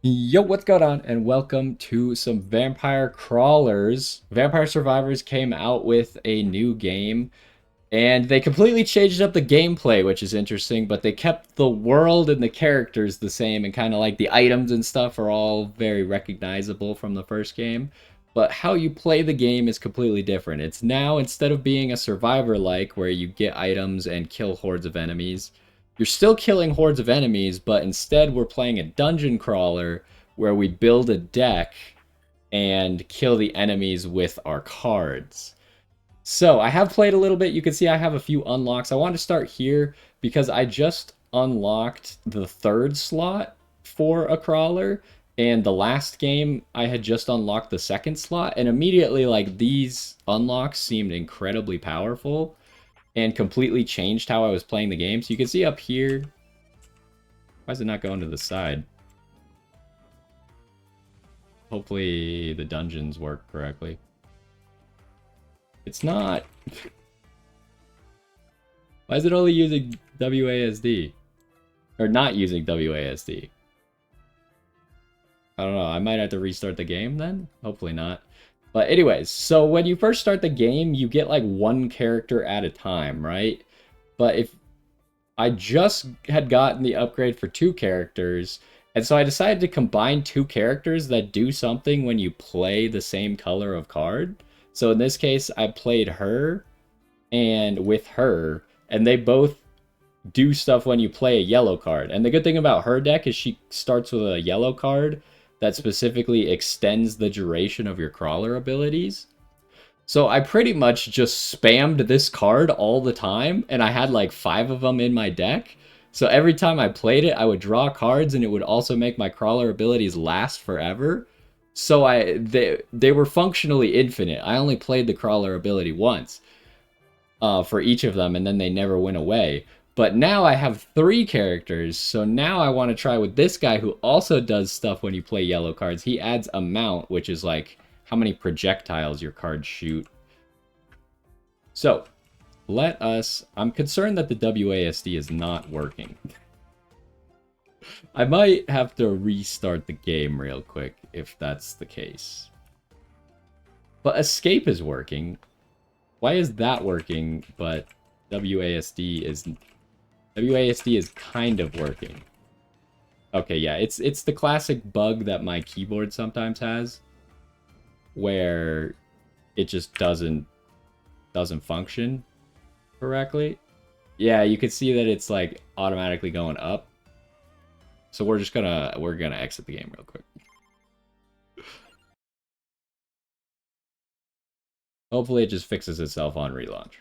Yo, what's going on? And welcome to some Vampire Crawlers. Vampire Survivors came out with a new game, and they completely changed up the gameplay, which is interesting, but they kept the world and the characters the same, and kind of like the items and stuff are all very recognizable from the first game. But how you play the game is completely different. It's now, instead of being a survivor-like, where you get items and kill hordes of enemies, you're still killing hordes of enemies, but instead we're playing a dungeon crawler where we build a deck and kill the enemies with our cards. So I have played a little bit. You can see I have a few unlocks. I want to start here because I just unlocked the third slot for a crawler. And the last game, I had just unlocked the second slot. And immediately, like, these unlocks seemed incredibly powerful and completely changed how I was playing the game. So you can see up here, why is it not going to the side? Hopefully the dungeons work correctly. It's not. Why is it only using WASD? Or not using WASD? I don't know. I might have to restart the game then? Hopefully not. But anyways, so when you first start the game, you get like one character at a time, right? But if I just had gotten the upgrade for two characters, and so I decided to combine two characters that do something when you play the same color of card. So in this case, I played her and with her, and they both do stuff when you play a yellow card. And the good thing about her deck is she starts with a yellow card that specifically extends the duration of your crawler abilities. So I pretty much just spammed this card all the time, and I had like 5 of them in my deck. So every time I played it, I would draw cards, and it would also make my crawler abilities last forever. So they were functionally infinite. I only played the crawler ability once for each of them, and then they never went away. But now I have 3 characters, so now I want to try with this guy who also does stuff when you play yellow cards. He adds amount, which is like how many projectiles your cards shoot. So, let us... I'm concerned that the WASD is not working. I might have to restart the game real quick if that's the case. But escape is working. Why is that working, but WASD is kind of working. Okay, yeah, it's the classic bug that my keyboard sometimes has, where it just doesn't function correctly. Yeah, you can see that it's like automatically going up. So we're gonna exit the game real quick. Hopefully it just fixes itself on relaunch.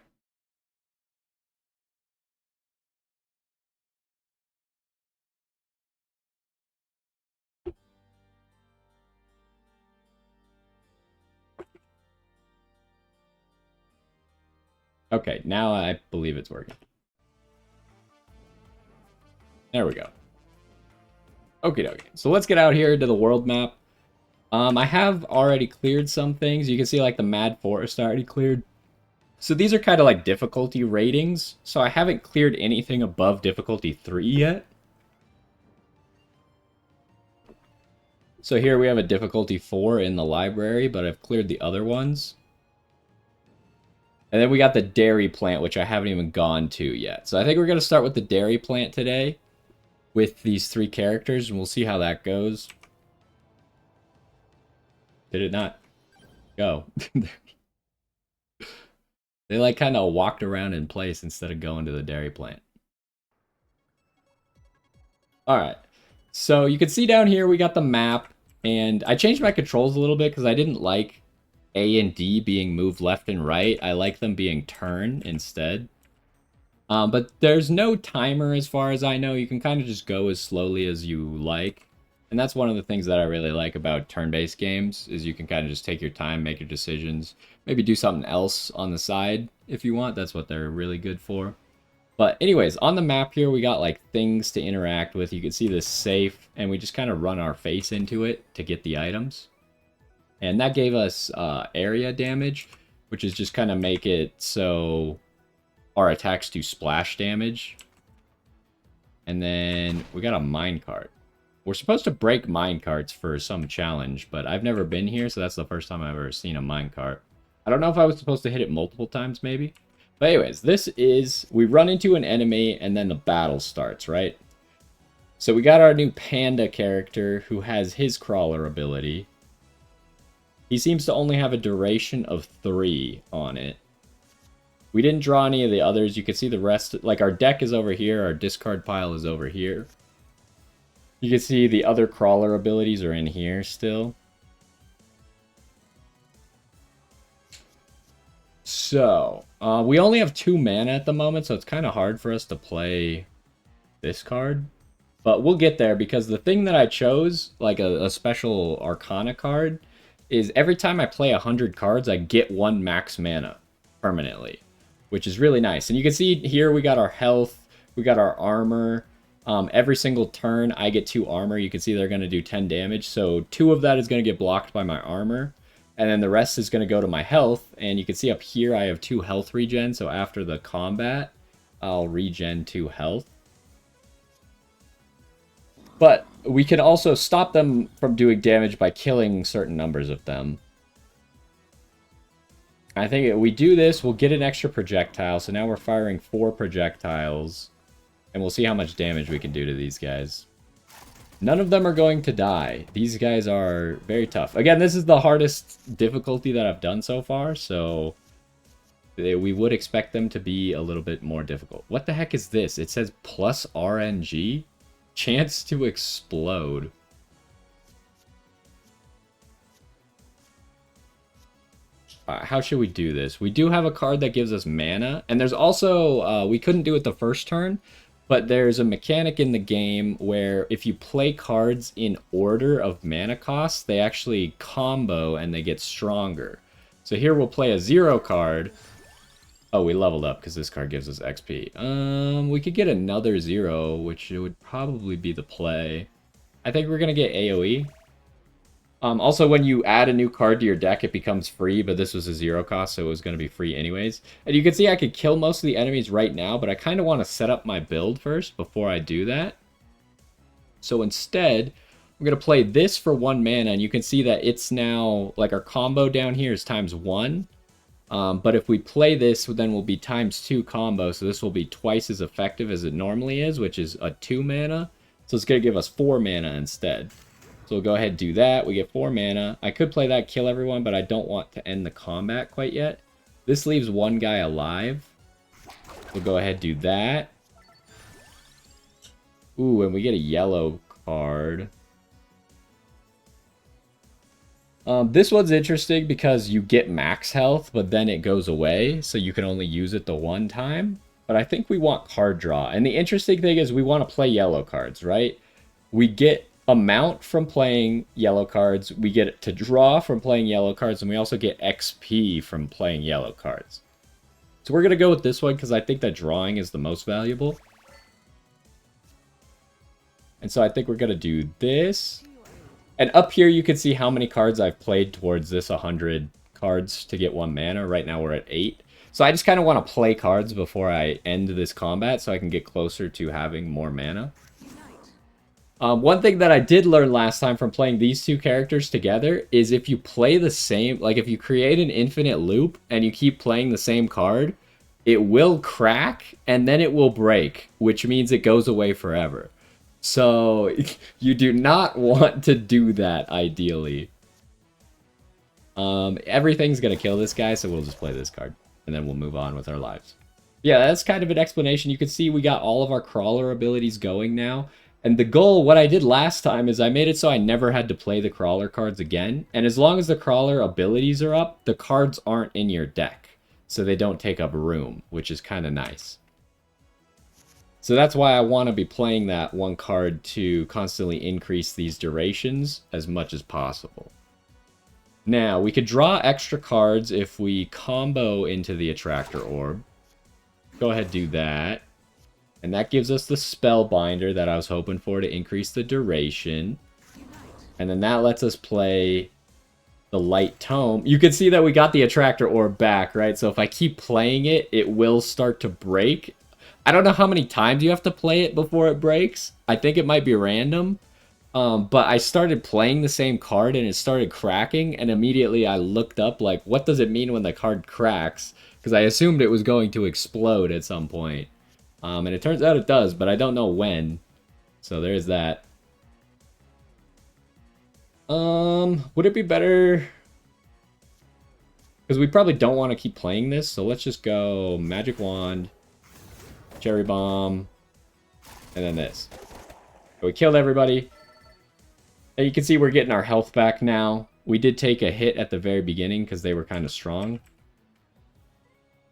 Okay, now I believe it's working. There we go. Okie dokie. So let's get out here to the world map. I have already cleared some things. You can see like the Mad Forest I already cleared. So these are kind of like difficulty ratings. So I haven't cleared anything above difficulty 3 yet. So here we have a difficulty 4 in the library, but I've cleared the other ones. And then we got the dairy plant, which I haven't even gone to yet. So I think we're going to start with the dairy plant today with these 3 characters, and we'll see how that goes. Did it not go? They like kind of walked around in place instead of going to the dairy plant. Alright, so you can see down here we got the map, and I changed my controls a little bit because I didn't like A and D being moved left and right. I like them being turn instead. But there's no timer as far as I know. You can kind of just go as slowly as you like. And that's one of the things that I really like about turn-based games, is you can kind of just take your time, make your decisions, maybe do something else on the side if you want. That's what they're really good for. But anyways, on the map here, we got like things to interact with. You can see this safe, and we just kind of run our face into it to get the items. And that gave us area damage, which is just kind of make it so our attacks do splash damage. And then we got a minecart, We're supposed to break minecarts for some challenge, but I've never been here, so that's the first time I've ever seen a minecart. I don't know if I was supposed to hit it multiple times, maybe. But anyways, this is... We run into an enemy, and then the battle starts, right? So we got our new panda character, who has his crawler ability. He seems to only have a duration of 3 on it. We didn't draw any of the others. You can see the rest... Like, our deck is over here, our discard pile is over here. You can see the other crawler abilities are in here still. So, we only have 2 mana at the moment, so it's kind of hard for us to play this card. But we'll get there, because the thing that I chose, like a special Arcana card, is every time I play 100 cards, I get 1 max mana permanently, which is really nice. And you can see here we got our health, we got our armor. Every single turn, I get 2 armor. You can see they're going to do 10 damage. So 2 of that is going to get blocked by my armor. And then the rest is going to go to my health. And you can see up here, I have 2 health regen. So after the combat, I'll regen 2 health. But we can also stop them from doing damage by killing certain numbers of them. I think if we do this, we'll get an extra projectile. So now we're firing 4 projectiles. And we'll see how much damage we can do to these guys. None of them are going to die. These guys are very tough. Again, this is the hardest difficulty that I've done so far, so we would expect them to be a little bit more difficult. What the heck is this? It says plus RNG? Chance to explode. How should we do this? We do have a card that gives us mana, and there's also, we couldn't do it the first turn, but there's a mechanic in the game where if you play cards in order of mana costs, they actually combo and they get stronger. So here we'll play a 0 card. Oh, we leveled up because this card gives us XP. We could get another 0, which would probably be the play. I think we're going to get AoE. Also, when you add a new card to your deck, it becomes free, but this was a 0 cost, so it was going to be free anyways. And you can see I could kill most of the enemies right now, but I kind of want to set up my build first before I do that. So instead, I'm going to play this for 1 mana, and you can see that it's now, like our combo down here is ×1. But if we play this, then we'll be ×2 combo, so this will be twice as effective as it normally is, which is a 2 mana. So it's going to give us 4 mana instead. So we'll go ahead and do that. We get 4 mana. I could play that, kill everyone, but I don't want to end the combat quite yet. This leaves 1 guy alive. We'll go ahead and do that. Ooh, and we get a yellow card. This one's interesting because you get max health, but then it goes away, so you can only use it the 1 time. But I think we want card draw. And the interesting thing is we want to play yellow cards, right? We get amount from playing yellow cards, we get to draw from playing yellow cards, and we also get XP from playing yellow cards. So we're going to go with this one because I think that drawing is the most valuable. And so I think we're going to do this. And up here you can see how many cards I've played towards this 100 cards to get 1 mana. Right now we're at 8. So I just kind of want to play cards before I end this combat so I can get closer to having more mana. One thing that I did learn last time from playing these 2 characters together is if you play the same, like if you create an infinite loop and you keep playing the same card, it will crack and then it will break, which means it goes away forever. So you do not want to do that, ideally. Everything's going to kill this guy, so we'll just play this card. And then we'll move on with our lives. Yeah, that's kind of an explanation. You can see we got all of our crawler abilities going now. And the goal, what I did last time, is I made it so I never had to play the crawler cards again. And as long as the crawler abilities are up, the cards aren't in your deck. So they don't take up room, which is kind of nice. So that's why I want to be playing that 1 card to constantly increase these durations as much as possible. Now, we could draw extra cards if we combo into the Attractor Orb. Go ahead and do that. And that gives us the Spellbinder that I was hoping for to increase the duration. And then that lets us play the Light Tome. You can see that we got the Attractor Orb back, right? So if I keep playing it, it will start to break. I don't know how many times you have to play it before it breaks. I think it might be random. But I started playing the same card and it started cracking, and immediately I looked up like, what does it mean when the card cracks? Because I assumed it was going to explode at some point. And it turns out it does, but I don't know when. So there's that. Would it be better? Because we probably don't want to keep playing this, so let's just go Magic Wand, Cherry Bomb, and then this. So we killed everybody. And you can see we're getting our health back now. We did take a hit at the very beginning because they were kind of strong.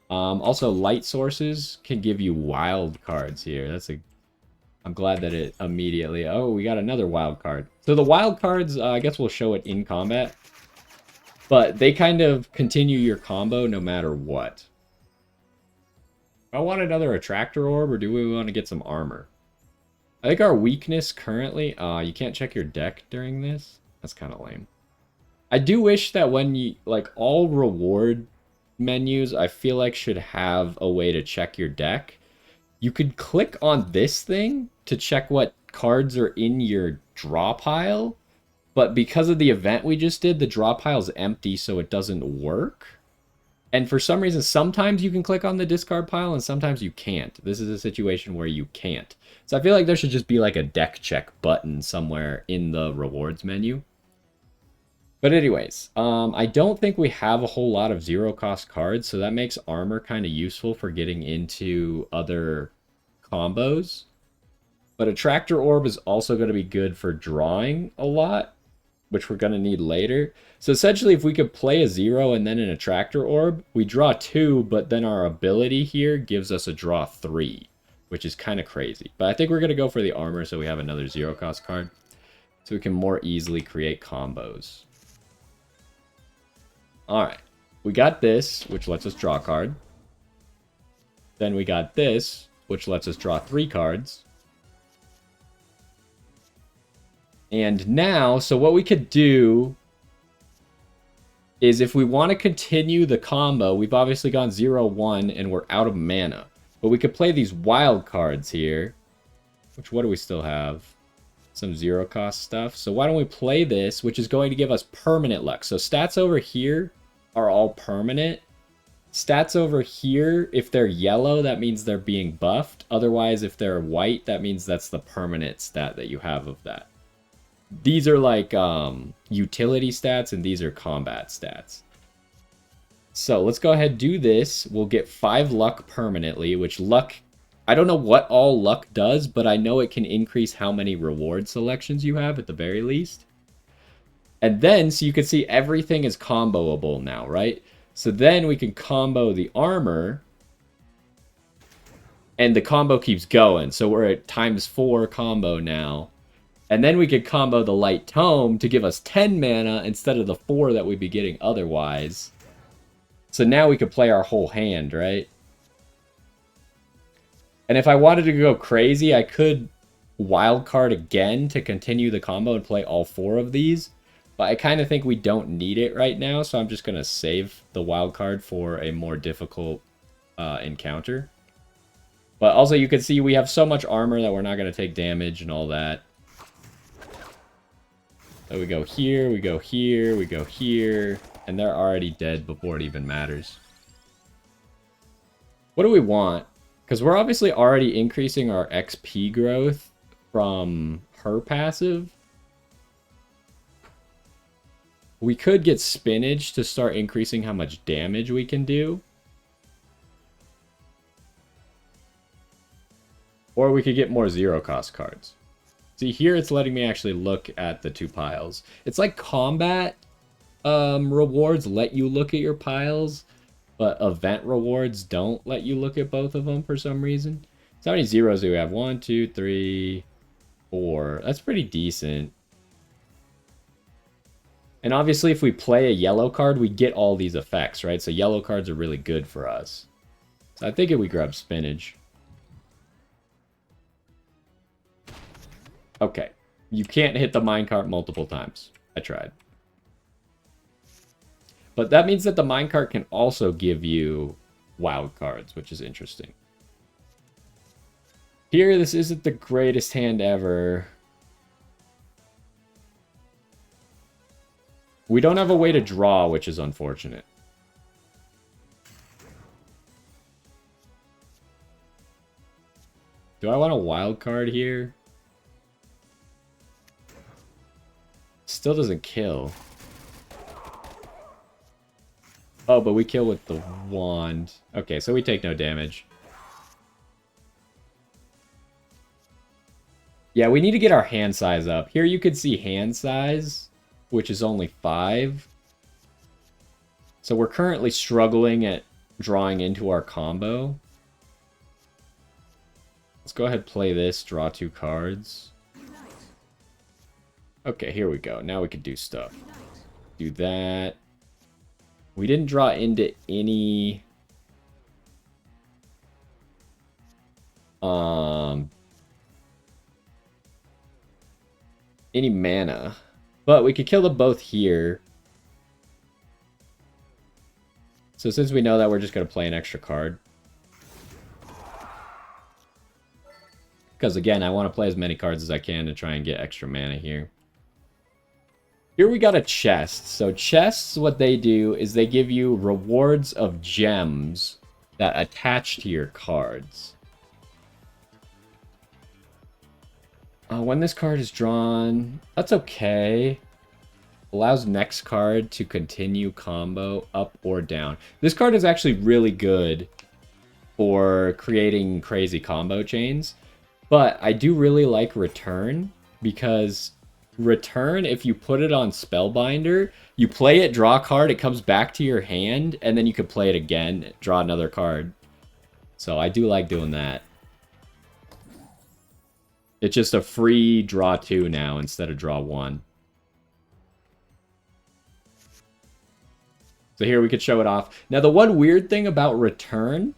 Also, light sources can give you wild cards here. I'm glad that it immediately... Oh, we got another wild card. So the wild cards, I guess we'll show it in combat. But they kind of continue your combo no matter what. I want another attractor orb, or do we want to get some armor? I think our weakness currently... you can't check your deck during this? That's kind of lame. I do wish that when you... Like, all reward menus, I feel like should have a way to check your deck. You could click on this thing to check what cards are in your draw pile. But because of the event we just did, the draw pile's empty, so it doesn't work. And for some reason, sometimes you can click on the discard pile, and sometimes you can't. This is a situation where you can't. So I feel like there should just be like a deck check button somewhere in the rewards menu. But anyways, I don't think we have a whole lot of zero-cost cards, so that makes armor kind of useful for getting into other combos. But Attractor Orb is also going to be good for drawing a lot, which we're going to need later. So essentially, if we could play a 0 and then an Attractor Orb, we draw 2, but then our ability here gives us a draw 3, which is kind of crazy. But I think we're going to go for the armor so we have another 0-cost card, so we can more easily create combos. Alright, we got this, which lets us draw a card. Then we got this, which lets us draw 3 cards. And now, so what we could do is if we want to continue the combo, we've obviously gone 0-1 and we're out of mana. But we could play these wild cards here. Which, what do we still have? Some 0-cost stuff. So why don't we play this, which is going to give us permanent luck. So stats over here are all permanent. Stats over here, if they're yellow, that means they're being buffed. Otherwise, if they're white, that means that's the permanent stat that you have of that. These are like utility stats, and these are combat stats. So let's go ahead and do this. We'll get 5 luck permanently, which luck... I don't know what all luck does, but I know it can increase how many reward selections you have at the very least. And then, so you can see everything is comboable now, right? So then we can combo the armor, and the combo keeps going. So we're at ×4 combo now. And then we could combo the Light Tome to give us 10 mana instead of the 4 that we'd be getting otherwise. So now we could play our whole hand, right? And if I wanted to go crazy, I could wildcard again to continue the combo and play all 4 of these. But I kind of think we don't need it right now, so I'm just going to save the wildcard for a more difficult encounter. But also you can see we have so much armor that we're not going to take damage and all that. So we go here, we go here, we go here, and they're already dead before it even matters. What do we want? Because we're obviously already increasing our XP growth from her passive. We could get Spinach to start increasing how much damage we can do. Or we could get more 0-cost cards. See, here it's letting me actually look at the 2 piles. It's like combat rewards let you look at your piles, but event rewards don't let you look at both of them for some reason. So how many zeros do we have? 1, 2, 3, 4. That's pretty decent. And obviously if we play a yellow card, we get all these effects, right? So yellow cards are really good for us. So I think if we grab Spinach. Okay. You can't hit the minecart multiple times. I tried. But that means that the minecart can also give you wild cards, which is interesting. Here, this isn't the greatest hand ever. We don't have a way to draw, which is unfortunate. Do I want a wild card here? Still doesn't kill. Oh, but we kill with the wand. Okay, so we take no damage. Yeah, we need to get our hand size up. Here you can see hand size, which is only 5. So we're currently struggling at drawing into our combo. Let's go ahead and play this, draw 2 cards. Okay, here we go. Now we can do stuff. Do that. We didn't draw into any... any mana. But we could kill them both here. So since we know that, we're just going to play an extra card. Because again, I want to play as many cards as I can to try and get extra mana here. Here we got a chest. So chests, what they do is they give you rewards of gems that attach to your cards. When this card is drawn, that's okay. Allows next card to continue combo up or down. This card is actually really good for creating crazy combo chains. But I do really like Return, because Return, if you put it on Spellbinder, you play it, draw a card, it comes back to your hand, and then you can play it again, draw another card. So I do like doing that. It's just a free draw 2 now instead of draw 1. So here we could show it off. Now the one weird thing about Return,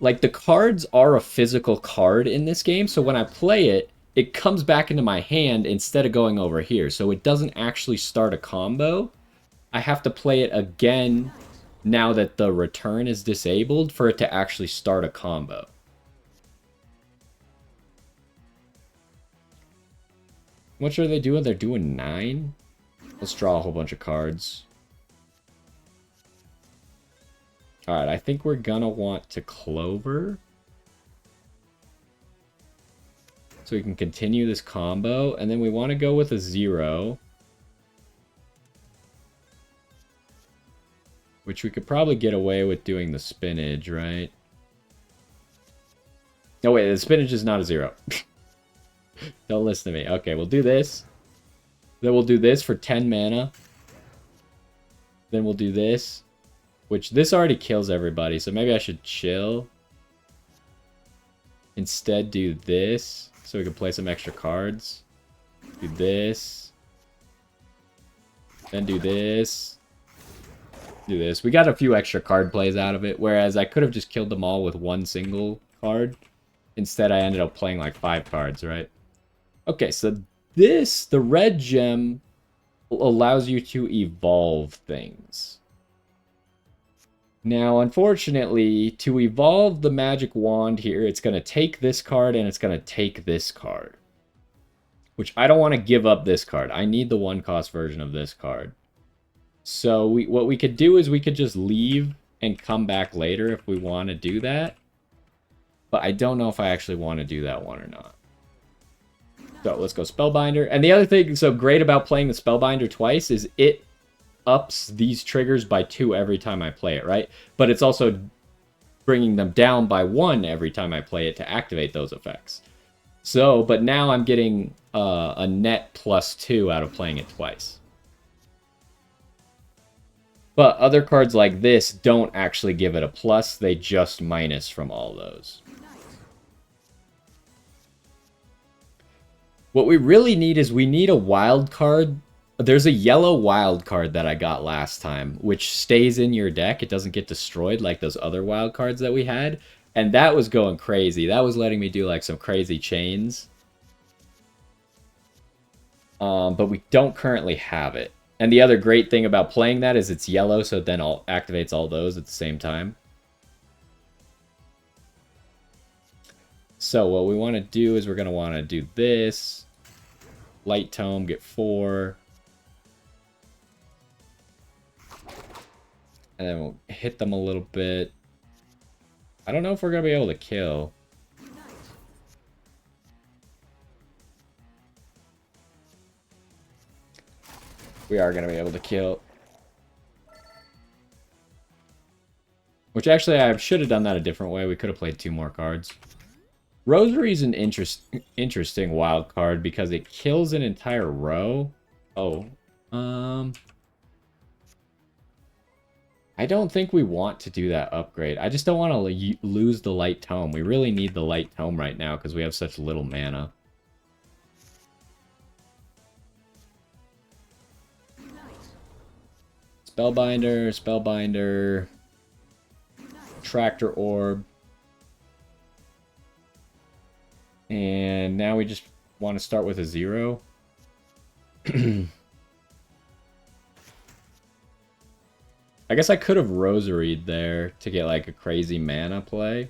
like the cards are a physical card in this game, so when I play it, it comes back into my hand instead of going over here. So it doesn't actually start a combo. I have to play it again now that the Return is disabled for it to actually start a combo. What are they doing? They're doing 9? Let's draw a whole bunch of cards. Alright, I think we're gonna want to Clover. So we can continue this combo. And then we want to go with a 0. Which we could probably get away with doing the spinach, right? No, wait, the spinach is not a 0. Don't listen to me. Okay, we'll do this. Then we'll do this for 10 mana. Then we'll do this. Which, this already kills everybody, so maybe I should chill. Instead, do this, so we can play some extra cards. Do this. Then do this. Do this. We got a few extra card plays out of it, whereas I could have just killed them all with one single card. Instead, I ended up playing like 5 cards, right? Okay, so this, the red gem, allows you to evolve things. Now, unfortunately, to evolve the magic wand here, it's going to take this card and it's going to take this card. Which I don't want to give up this card. I need the 1-cost version of this card. So what we could do is we could just leave and come back later if we want to do that. But I don't know if I actually want to do that one or not. So let's go Spellbinder. And the other thing so great about playing the Spellbinder twice is it ups these triggers by 2 every time I play it, right? But it's also bringing them down by 1 every time I play it to activate those effects. So, but now I'm getting a net +2 out of playing it twice. But other cards like this don't actually give it a plus, they just minus from all those. What we really need is we need a wild card. There's a yellow wild card that I got last time, which stays in your deck. It doesn't get destroyed like those other wild cards that we had. And that was going crazy. That was letting me do like some crazy chains. But we don't currently have it. And the other great thing about playing that is it's yellow, so it then activates all those at the same time. So what we want to do is we're going to want to do this. Light Tome, get 4. And then we'll hit them a little bit. I don't know if we're going to be able to kill. We are going to be able to kill. Which actually, I should have done that a different way. We could have played 2 more cards. Rosary's an interesting wild card because it kills an entire row. Oh. I don't think we want to do that upgrade. I just don't want to lose the light tome. We really need the light tome right now because we have such little mana. Spellbinder, Spellbinder, Tractor Orb. And now we just want to start with a 0. I guess I could have Rosaried there to get like a crazy mana play.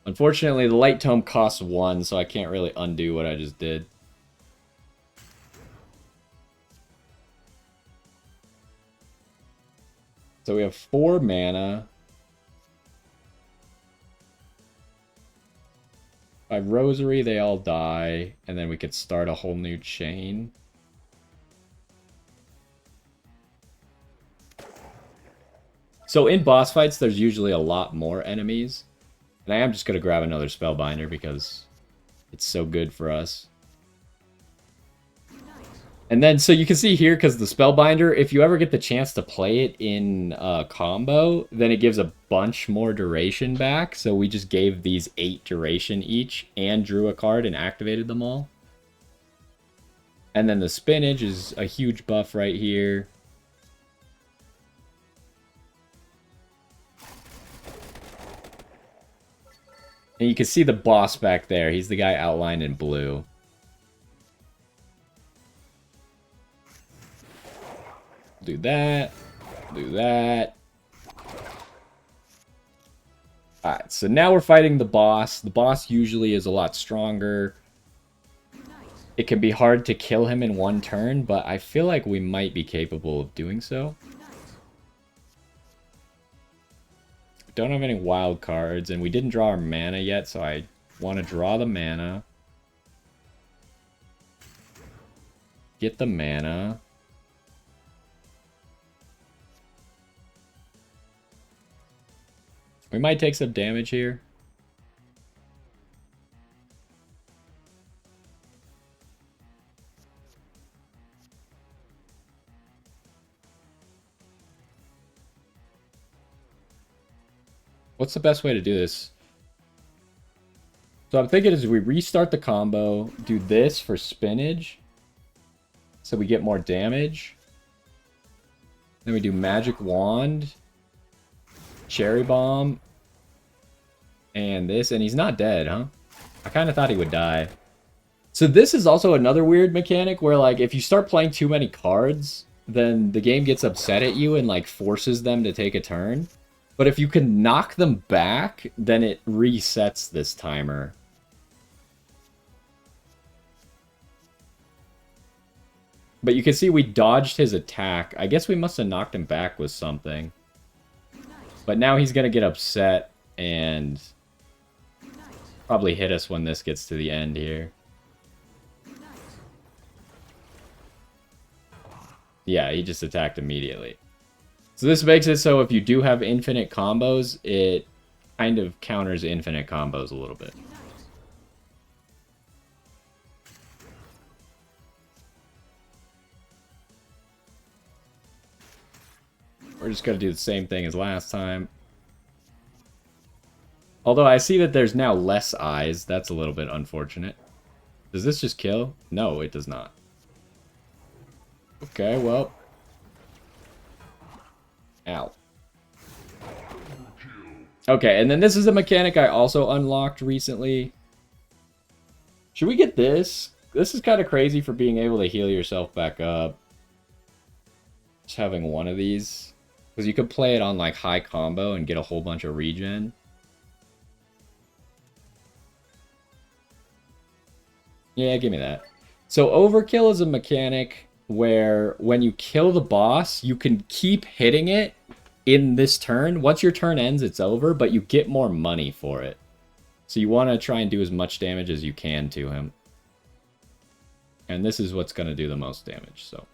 Unfortunately, the Light Tome costs 1, so I can't really undo what I just did. So we have 4 mana. If I Rosary, they all die, and then we could start a whole new chain. So in boss fights, there's usually a lot more enemies. And I am just going to grab another Spellbinder because it's so good for us. And then, so you can see here, because the Spellbinder, if you ever get the chance to play it in combo, then it gives a bunch more duration back. So we just gave these 8 duration each and drew a card and activated them all. And then the Spinach is a huge buff right here. And you can see the boss back there. He's the guy outlined in blue. Do that. Do that. Alright, so now we're fighting the boss. The boss usually is a lot stronger. It can be hard to kill him in 1 turn, but I feel like we might be capable of doing so. Don't have any wild cards, and we didn't draw our mana yet, so I want to draw the mana. Get the mana. We might take some damage here. What's the best way to do this? So I'm thinking as we restart the combo, do this for Spinach, so we get more damage. Then we do Magic Wand, Cherry Bomb, and this, and he's not dead, huh? I kind of thought he would die. So this is also another weird mechanic where, like, if you start playing too many cards, then the game gets upset at you and, like, forces them to take a turn. But if you can knock them back, then it resets this timer. But you can see we dodged his attack. I guess we must have knocked him back with something. But now he's going to get upset and probably hit us when this gets to the end here. Yeah, he just attacked immediately. So this makes it so if you do have infinite combos, it kind of counters infinite combos a little bit. We're just going to do the same thing as last time. Although I see that there's now less eyes. That's a little bit unfortunate. Does this just kill? No, it does not. Okay, well. Ow. Okay, and then this is a mechanic I also unlocked recently. Should we get this? This is kind of crazy for being able to heal yourself back up. Just having one of these. Because you could play it on like high combo and get a whole bunch of regen. Yeah, give me that. So Overkill is a mechanic where when you kill the boss, you can keep hitting it in this turn. Once your turn ends, it's over, but you get more money for it. So you want to try and do as much damage as you can to him. And this is what's going to do the most damage, so.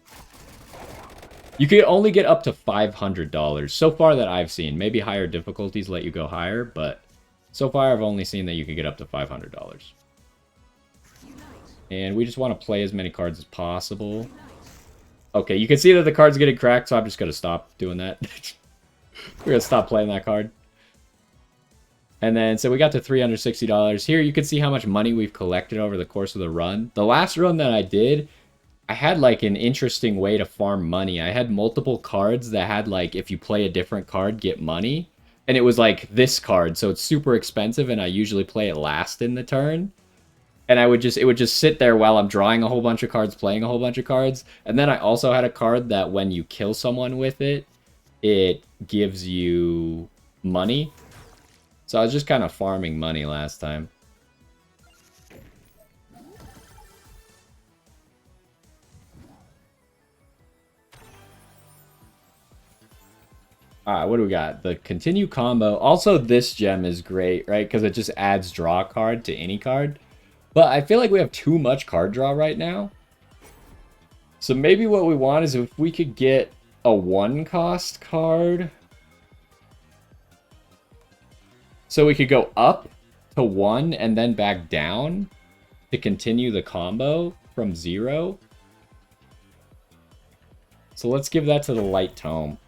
You can only get up to $500 so far that I've seen. Maybe higher difficulties let you go higher, but so far I've only seen that you can get up to $500. And we just want to play as many cards as possible. Okay, you can see that the card's getting cracked, so I'm just going to stop doing that. We're going to stop playing that card. And then, so we got to $360. Here you can see how much money we've collected over the course of the run. The last run that I did, I had like an interesting way to farm money. I had multiple cards that had like, if you play a different card, get money. And it was like this card, so it's super expensive, and I usually play it last in the turn. And it would just sit there while I'm drawing a whole bunch of cards, playing a whole bunch of cards. And then I also had a card that when you kill someone with it, it gives you money. So I was just kind of farming money last time. Alright, what do we got? The continue combo. Also, this gem is great, right? Because it just adds draw card to any card. But I feel like we have too much card draw right now. So maybe what we want is if we could get a 1-cost card. So we could go up to 1 and then back down to continue the combo from 0. So let's give that to the light tome.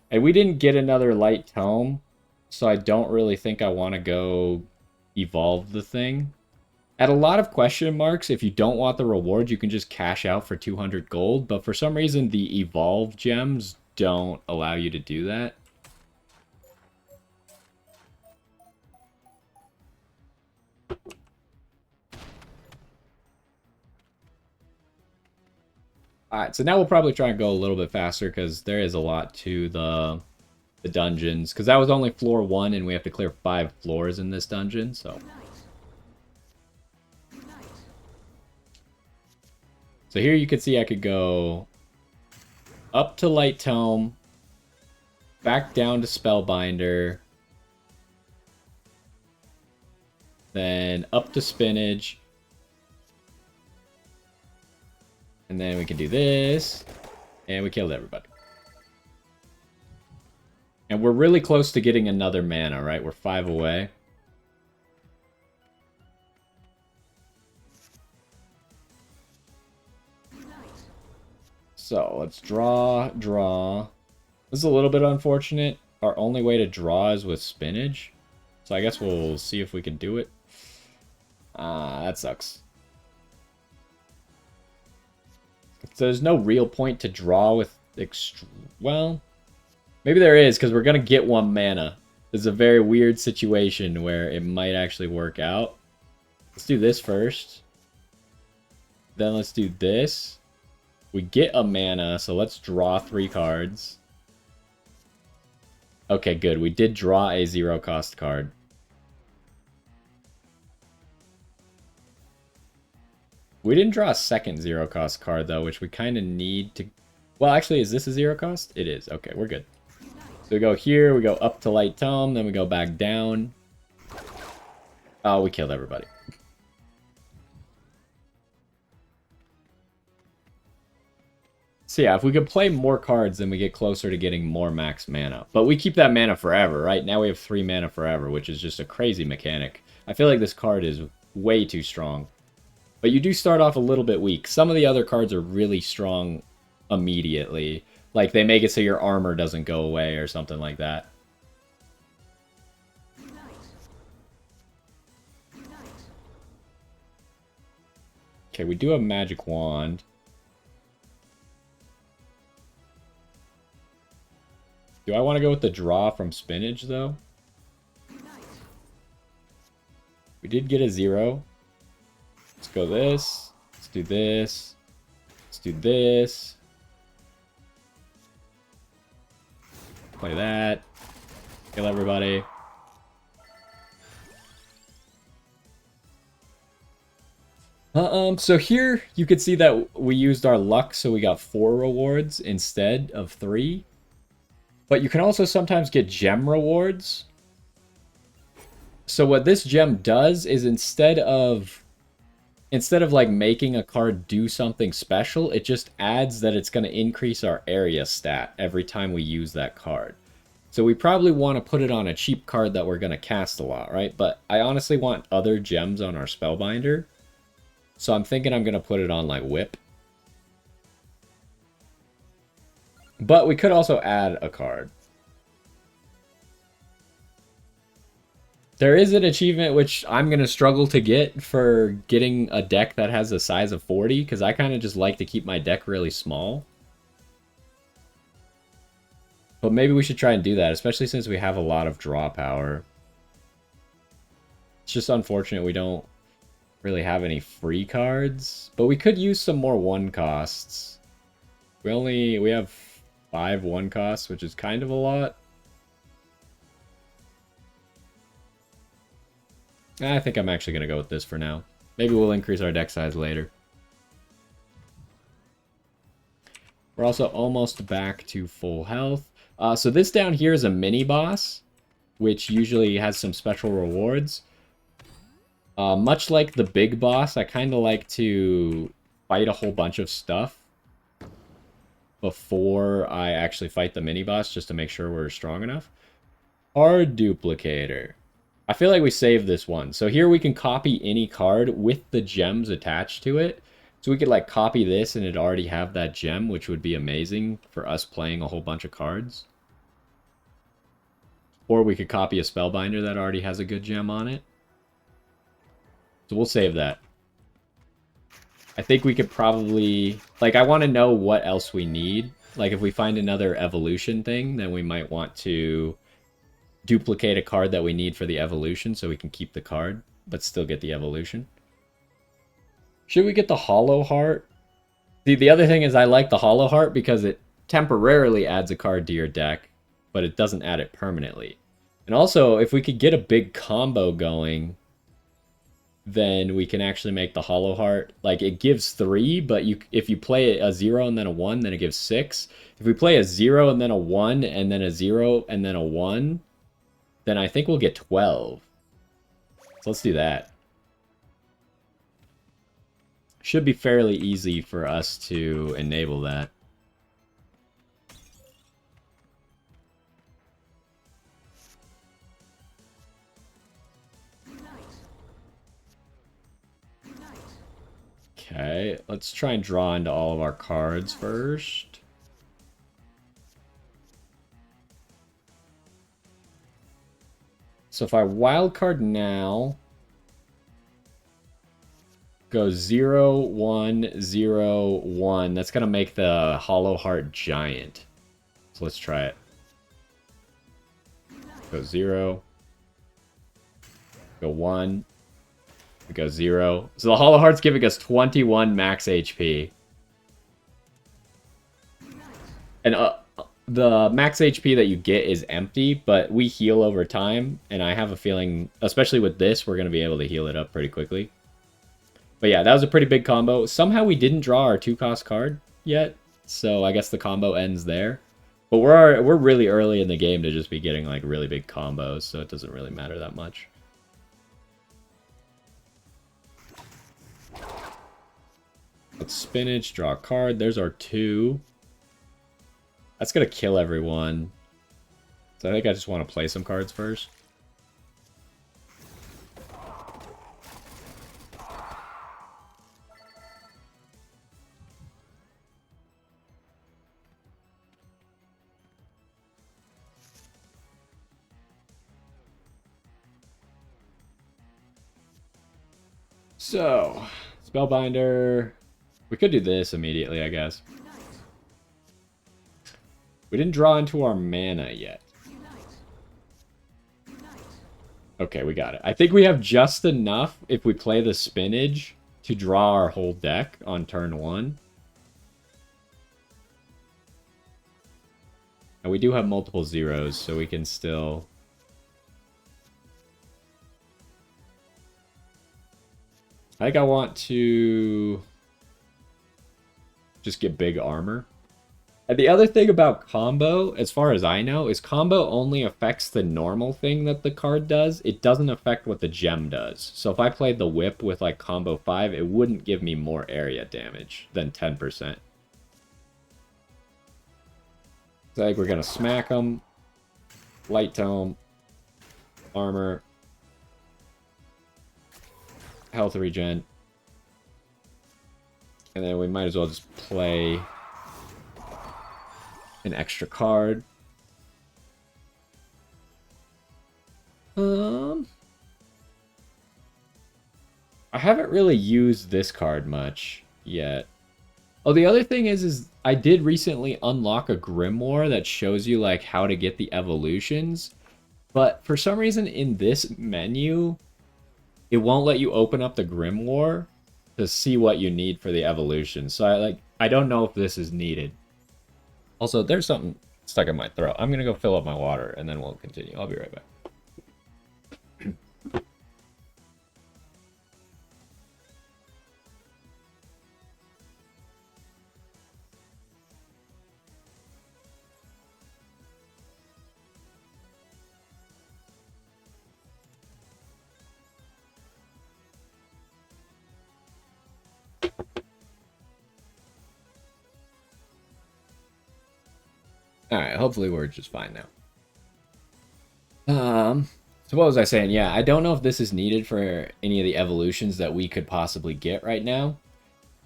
And we didn't get another light tome, so I don't really think I want to go evolve the thing. At a lot of question marks, if you don't want the reward, you can just cash out for 200 gold, but for some reason the evolve gems don't allow you to do that. Alright, so now we'll probably try and go a little bit faster because there is a lot to the dungeons. Because that was only floor 1 and we have to clear 5 floors in this dungeon, so. So here you can see I could go up to Light Tome, back down to Spellbinder, then up to Spinach, and then we can do this, and we killed everybody. And we're really close to getting another mana, right? We're 5 away. So, let's draw. This is a little bit unfortunate. Our only way to draw is with Spinach. So I guess we'll see if we can do it. That sucks. So there's no real point to draw with well, maybe there is, because we're going to get 1 mana. This is a very weird situation where it might actually work out. Let's do this first. Then let's do this. We get a mana, so let's draw 3 cards. Okay, good. We did draw a 0-cost card. We didn't draw a second 0-cost card, though, which we kind of need to... Well, actually, is this a 0-cost? It is. Okay, we're good. So we go here, we go up to Light Tome, then we go back down. Oh, we killed everybody. So yeah, if we could play more cards, then we get closer to getting more max mana. But we keep that mana forever, right? Now we have 3 mana forever, which is just a crazy mechanic. I feel like this card is way too strong. But you do start off a little bit weak. Some of the other cards are really strong immediately. Like, they make it so your armor doesn't go away or something like that. Okay, we do have Magic Wand. Do I want to go with the draw from Spinach, though? We did get a 0. Let's go this. Let's do this. Let's do this. Play that. Kill everybody. So here you could see that we used our luck, so we got 4 rewards instead of 3. But you can also sometimes get gem rewards. So what this gem does is instead of like making a card do something special, it just adds that it's going to increase our area stat every time we use that card. So we probably want to put it on a cheap card that we're going to cast a lot, right? But I honestly want other gems on our Spellbinder. So I'm thinking I'm going to put it on like Whip. But we could also add a card. There is an achievement which I'm going to struggle to get for getting a deck that has a size of 40, because I kind of just like to keep my deck really small. But maybe we should try and do that, especially since we have a lot of draw power. It's just unfortunate we don't really have any free cards. But we could use some more 1 costs. We have 5 1 costs, which is kind of a lot. I think I'm actually going to go with this for now. Maybe we'll increase our deck size later. We're also almost back to full health. So this down here is a mini boss, which usually has some special rewards. Much like the big boss, I kind of like to fight a whole bunch of stuff before I actually fight the mini boss, just to make sure we're strong enough. Card duplicator. I feel like we saved this one. So here we can copy any card with the gems attached to it. So we could like copy this and it'd already have that gem, which would be amazing for us playing a whole bunch of cards. Or we could copy a Spellbinder that already has a good gem on it. So we'll save that. I think we could probably... Like, I want to know what else we need. Like, if we find another evolution thing, then we might want to duplicate a card that we need for the evolution so we can keep the card, but still get the evolution. Should we get the Hollow Heart? See, the other thing is I like the Hollow Heart because it temporarily adds a card to your deck, but it doesn't add it permanently. And also, if we could get a big combo going, then we can actually make the Hollow Heart. Like, it gives 3, but if you play a 0 and then a 1, then it gives 6. If we play a 0 and then a 1 and then a 0 and then a 1, then I think we'll get 12. So let's do that. Should be fairly easy for us to enable that. Okay, let's try and draw into all of our cards first. So if I wildcard now, go 0, 1, 0, 1. That's going to make the Hollow Heart giant. So let's try it. Go 0. Go 1. We go 0. So the Hollow Heart's giving us 21 max HP. And the max HP that you get is empty, but we heal over time. And I have a feeling, especially with this, we're going to be able to heal it up pretty quickly. But yeah, that was a pretty big combo. Somehow we didn't draw our 2-cost card yet, so I guess the combo ends there. But we're really early in the game to just be getting like really big combos, so it doesn't really matter that much. Let's spinach, draw a card. There's our 2. That's gonna kill everyone. So I think I just want to play some cards first. So, Spellbinder. We could do this immediately, I guess. We didn't draw into our mana yet. Okay, we got it. I think we have just enough if we play the spinach to draw our whole deck on turn 1. And we do have multiple 0s, so we can still... I think I want to just get big armor. And the other thing about combo, as far as I know, is combo only affects the normal thing that the card does. It doesn't affect what the gem does. So if I played the whip with like combo 5, it wouldn't give me more area damage than 10%. So I think we're going to smack them. Light tome. Armor. Health regen. And then we might as well just play an extra card. I haven't really used this card much yet. Oh, the other thing is I did recently unlock a grimoire that shows you like how to get the evolutions, but for some reason in this menu, it won't let you open up the grimoire to see what you need for the evolution. So I don't know if this is needed. Also, there's something stuck in my throat. I'm gonna go fill up my water and then we'll continue. I'll be right back. Alright, hopefully we're just fine now. So what was I saying? Yeah, I don't know if this is needed for any of the evolutions that we could possibly get right now.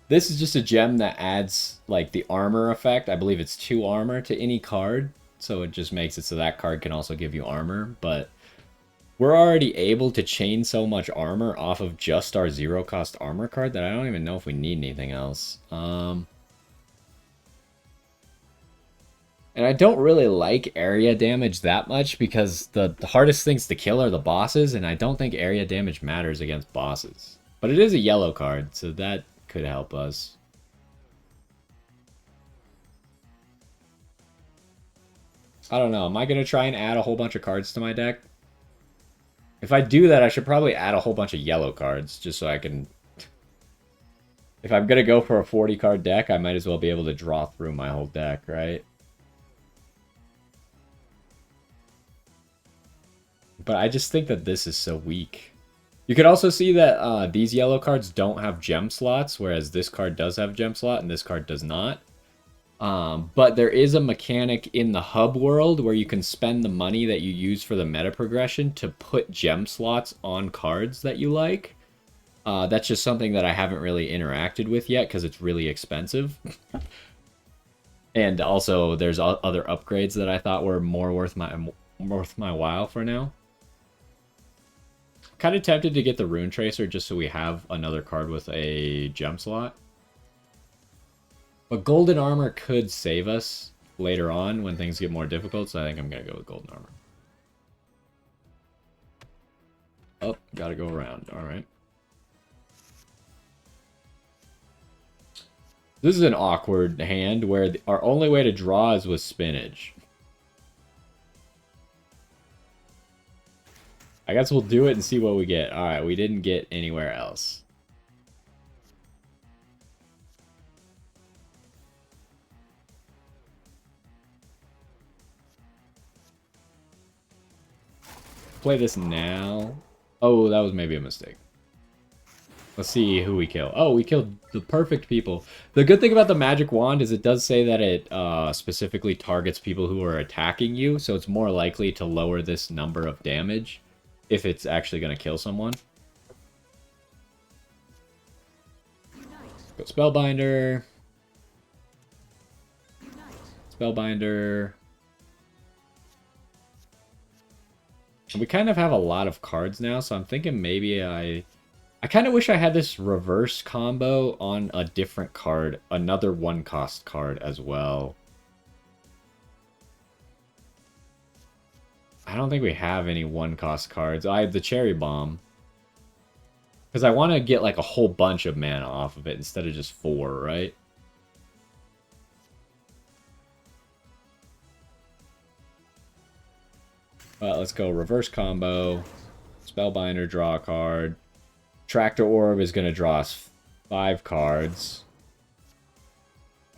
This is just a gem that adds, like, the armor effect. I believe it's 2 armor to any card. So it just makes it so that card can also give you armor. But we're already able to chain so much armor off of just our 0-cost armor card that I don't even know if we need anything else. And I don't really like area damage that much because the hardest things to kill are the bosses, and I don't think area damage matters against bosses. But it is a yellow card, so that could help us. I don't know. Am I going to try and add a whole bunch of cards to my deck? If I do that, I should probably add a whole bunch of yellow cards just so I can... If I'm going to go for a 40-card deck, I might as well be able to draw through my whole deck, right? But I just think that this is so weak. You could also see that these yellow cards don't have gem slots, whereas this card does have gem slot and this card does not. But there is a mechanic in the hub world where you can spend the money that you use for the meta progression to put gem slots on cards that you like. That's just something that I haven't really interacted with yet because it's really expensive. And also, there's other upgrades that I thought were more worth my while for now. Kind of tempted to get the Rune Tracer just so we have another card with a gem slot. But Golden Armor could save us later on when things get more difficult, so I think I'm going to go with Golden Armor. Oh, gotta go around. Alright. This is an awkward hand where our only way to draw is with spinach. I guess we'll do it and see what we get. Alright, we didn't get anywhere else. Play this now. Oh, that was maybe a mistake. Let's see who we kill. Oh, we killed the perfect people. The good thing about the magic wand is it does say that it specifically targets people who are attacking you, so it's more likely to lower this number of damage if it's actually going to kill someone. Go Spellbinder. Spellbinder. We kind of have a lot of cards now, so I'm thinking maybe I kind of wish I had this reverse combo on a different card, another 1-cost card as well. I don't think we have any 1-cost cards. I have the Cherry Bomb. Because I want to get like a whole bunch of mana off of it instead of just 4, right? Let's go reverse combo. Spellbinder, draw a card. Tractor Orb is going to draw us 5 cards.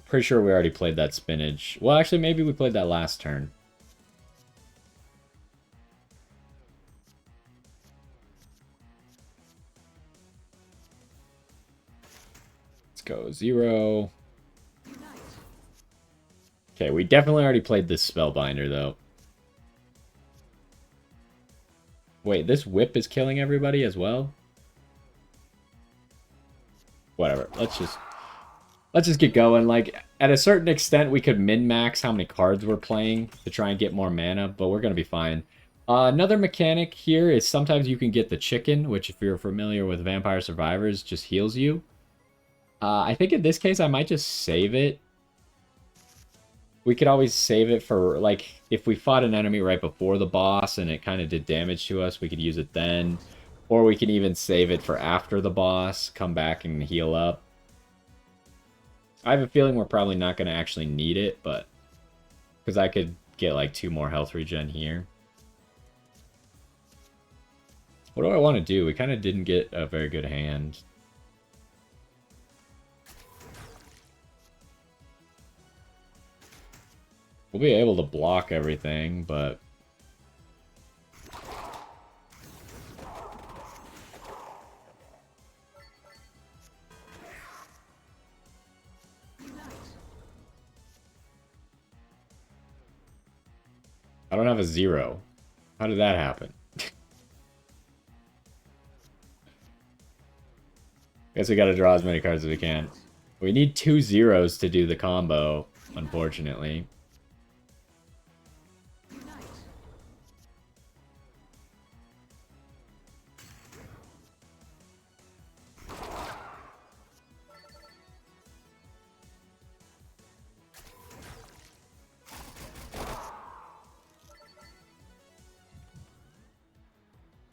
Pretty sure we already played that spinach. Well, actually, maybe we played that last turn. Let's go 0. Okay, we definitely already played this Spellbinder, though. Wait, this whip is killing everybody as well? Whatever, let's just get going. Like, at a certain extent, we could min-max how many cards we're playing to try and get more mana, but we're going to be fine. Another mechanic here is sometimes you can get the chicken, which if you're familiar with Vampire Survivors, just heals you. I think in this case, I might just save it. We could always save it for, like, if we fought an enemy right before the boss and it kind of did damage to us, we could use it then. Or we can even save it for after the boss, come back and heal up. I have a feeling we're probably not going to actually need it, but... because I could get, like, 2 more health regen here. What do I want to do? We kind of didn't get a very good hand. We'll be able to block everything, but... I don't have a 0. How did that happen? Guess we gotta draw as many cards as we can. We need 2 zeros to do the combo, unfortunately.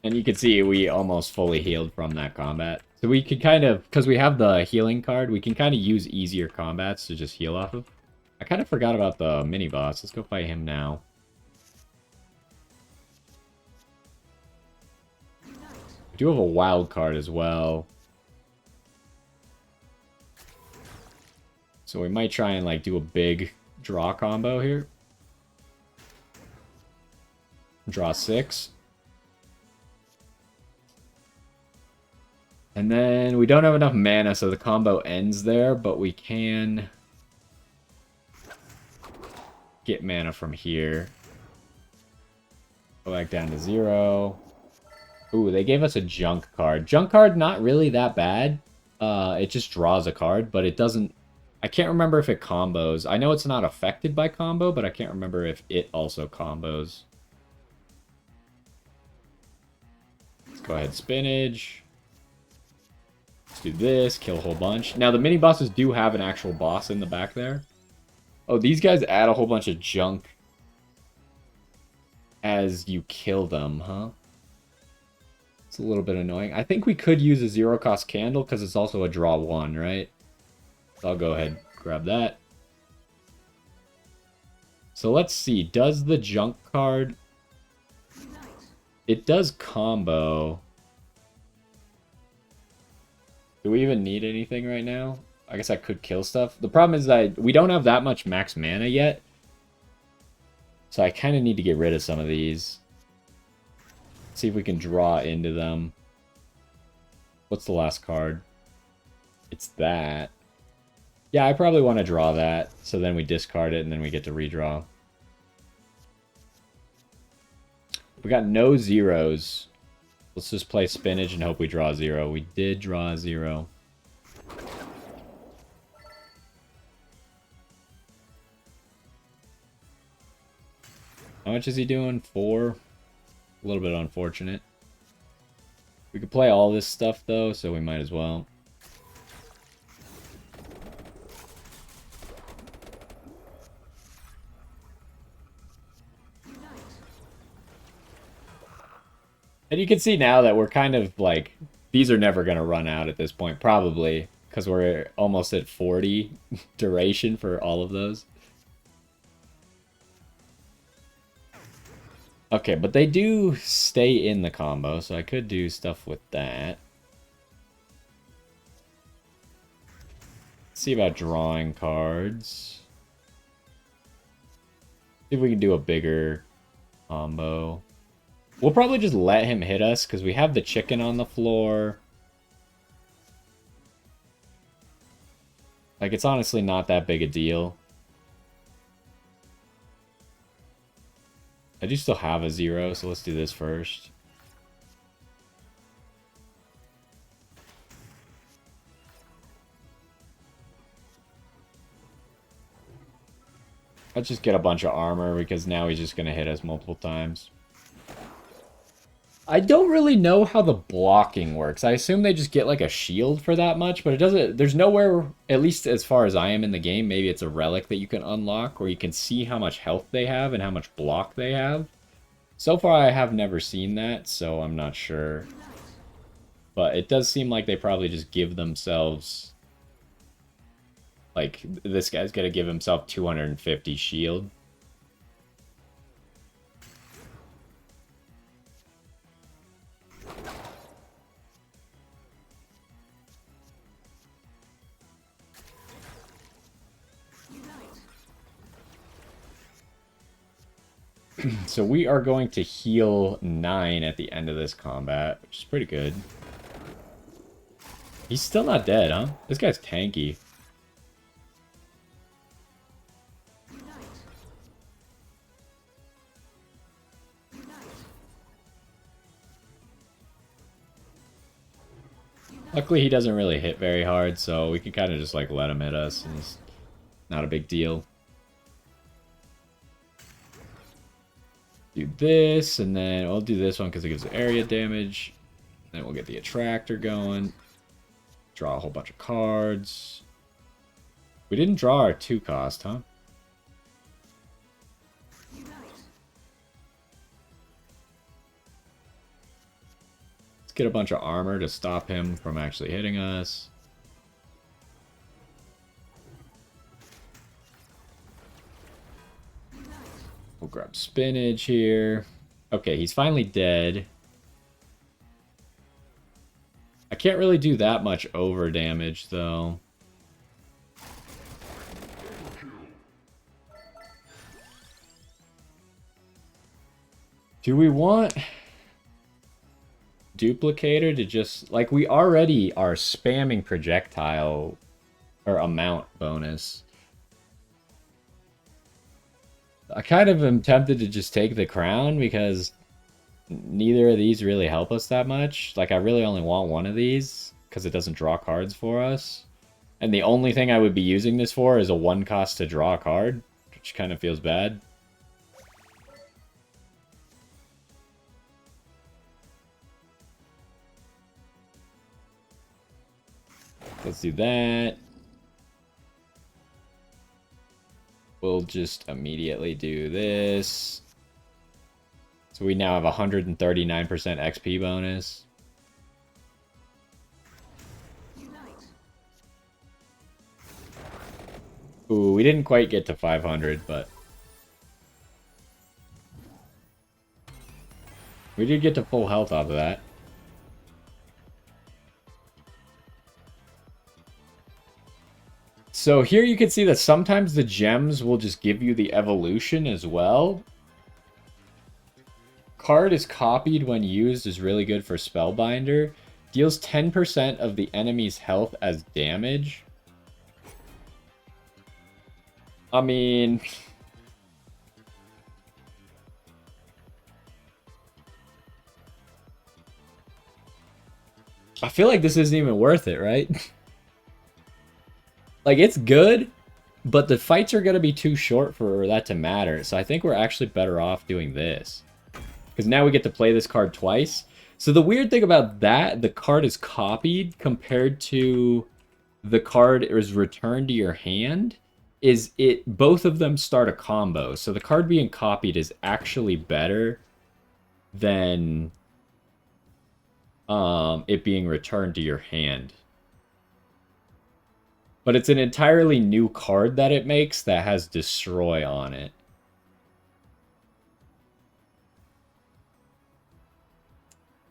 And you can see we almost fully healed from that combat. So we could kind of, because we have the healing card, we can kind of use easier combats to just heal off of. I kind of forgot about the mini-boss. Let's go fight him now. We do have a wild card as well. So we might try and like do a big draw combo here. Draw 6. And then we don't have enough mana, so the combo ends there, but we can get mana from here. Go back down to 0. Ooh, they gave us a junk card. Junk card, not really that bad. It just draws a card, but it doesn't... I can't remember if it combos. I know it's not affected by combo, but I can't remember if it also combos. Let's go ahead, spinach. Let's do this, kill a whole bunch. Now, the mini-bosses do have an actual boss in the back there. Oh, these guys add a whole bunch of junk as you kill them, huh? It's a little bit annoying. I think we could use a 0-cost candle because it's also a draw 1, right? So I'll go ahead and grab that. So let's see. Does the junk card... It does combo... Do we even need anything right now? I guess I could kill stuff. The problem is that we don't have that much max mana yet. So I kind of need to get rid of some of these. See if we can draw into them. What's the last card? It's that. Yeah, I probably want to draw that. So then we discard it and then we get to redraw. We got no zeros. Let's just play spinach and hope we draw 0. We did draw 0. How much is he doing? 4. A little bit unfortunate. We could play all this stuff though, so we might as well. And you can see now that we're kind of like, these are never going to run out at this point, probably, because we're almost at 40 duration for all of those. Okay, but they do stay in the combo, so I could do stuff with that. see about drawing cards. See if we can do a bigger combo. We'll probably just let him hit us because we have the chicken on the floor. Like, it's honestly not that big a deal. I do still have a 0, so let's do this first. Let's just get a bunch of armor because now he's just going to hit us multiple times. I don't really know how the blocking works. I assume they just get like a shield for that much, but it doesn't. There's nowhere, at least as far as I am in the game, maybe it's a relic that you can unlock where you can see how much health they have and how much block they have. So far, I have never seen that, so I'm not sure. But it does seem like they probably just give themselves... Like, this guy's gonna give himself 250 shield. So we are going to heal 9 at the end of this combat, which is pretty good. He's still not dead, huh? This guy's tanky. Luckily, he doesn't really hit very hard, so we can kind of just like let him hit us, and it's not a big deal. Do this, and then I'll do this one because it gives area damage. Then we'll get the attractor going. Draw a whole bunch of cards. We didn't draw our 2 cost, huh? Let's get a bunch of armor to stop him from actually hitting us. We'll grab spinach here. Okay, he's finally dead. I can't really do that much over damage, though. Do we want Duplicator to just... Like, we already are spamming projectile or amount bonus. I kind of am tempted to just take the crown because neither of these really help us that much. Like, I really only want one of these because it doesn't draw cards for us. And the only thing I would be using this for is a 1 cost to draw a card, which kind of feels bad. Let's do that. We'll just immediately do this. So we now have 139% XP bonus. Ooh, we didn't quite get to 500, but... we did get to full health off of that. So here you can see that sometimes the gems will just give you the evolution as well. Card is copied when used is really good for Spellbinder. Deals 10% of the enemy's health as damage. I mean... I feel like this isn't even worth it, right? Like, it's good, but the fights are going to be too short for that to matter. So I think we're actually better off doing this. Because now we get to play this card twice. So the weird thing about that, the card is copied compared to the card is returned to your hand, is both of them start a combo. So the card being copied is actually better than it being returned to your hand. But it's an entirely new card that it makes that has Destroy on it.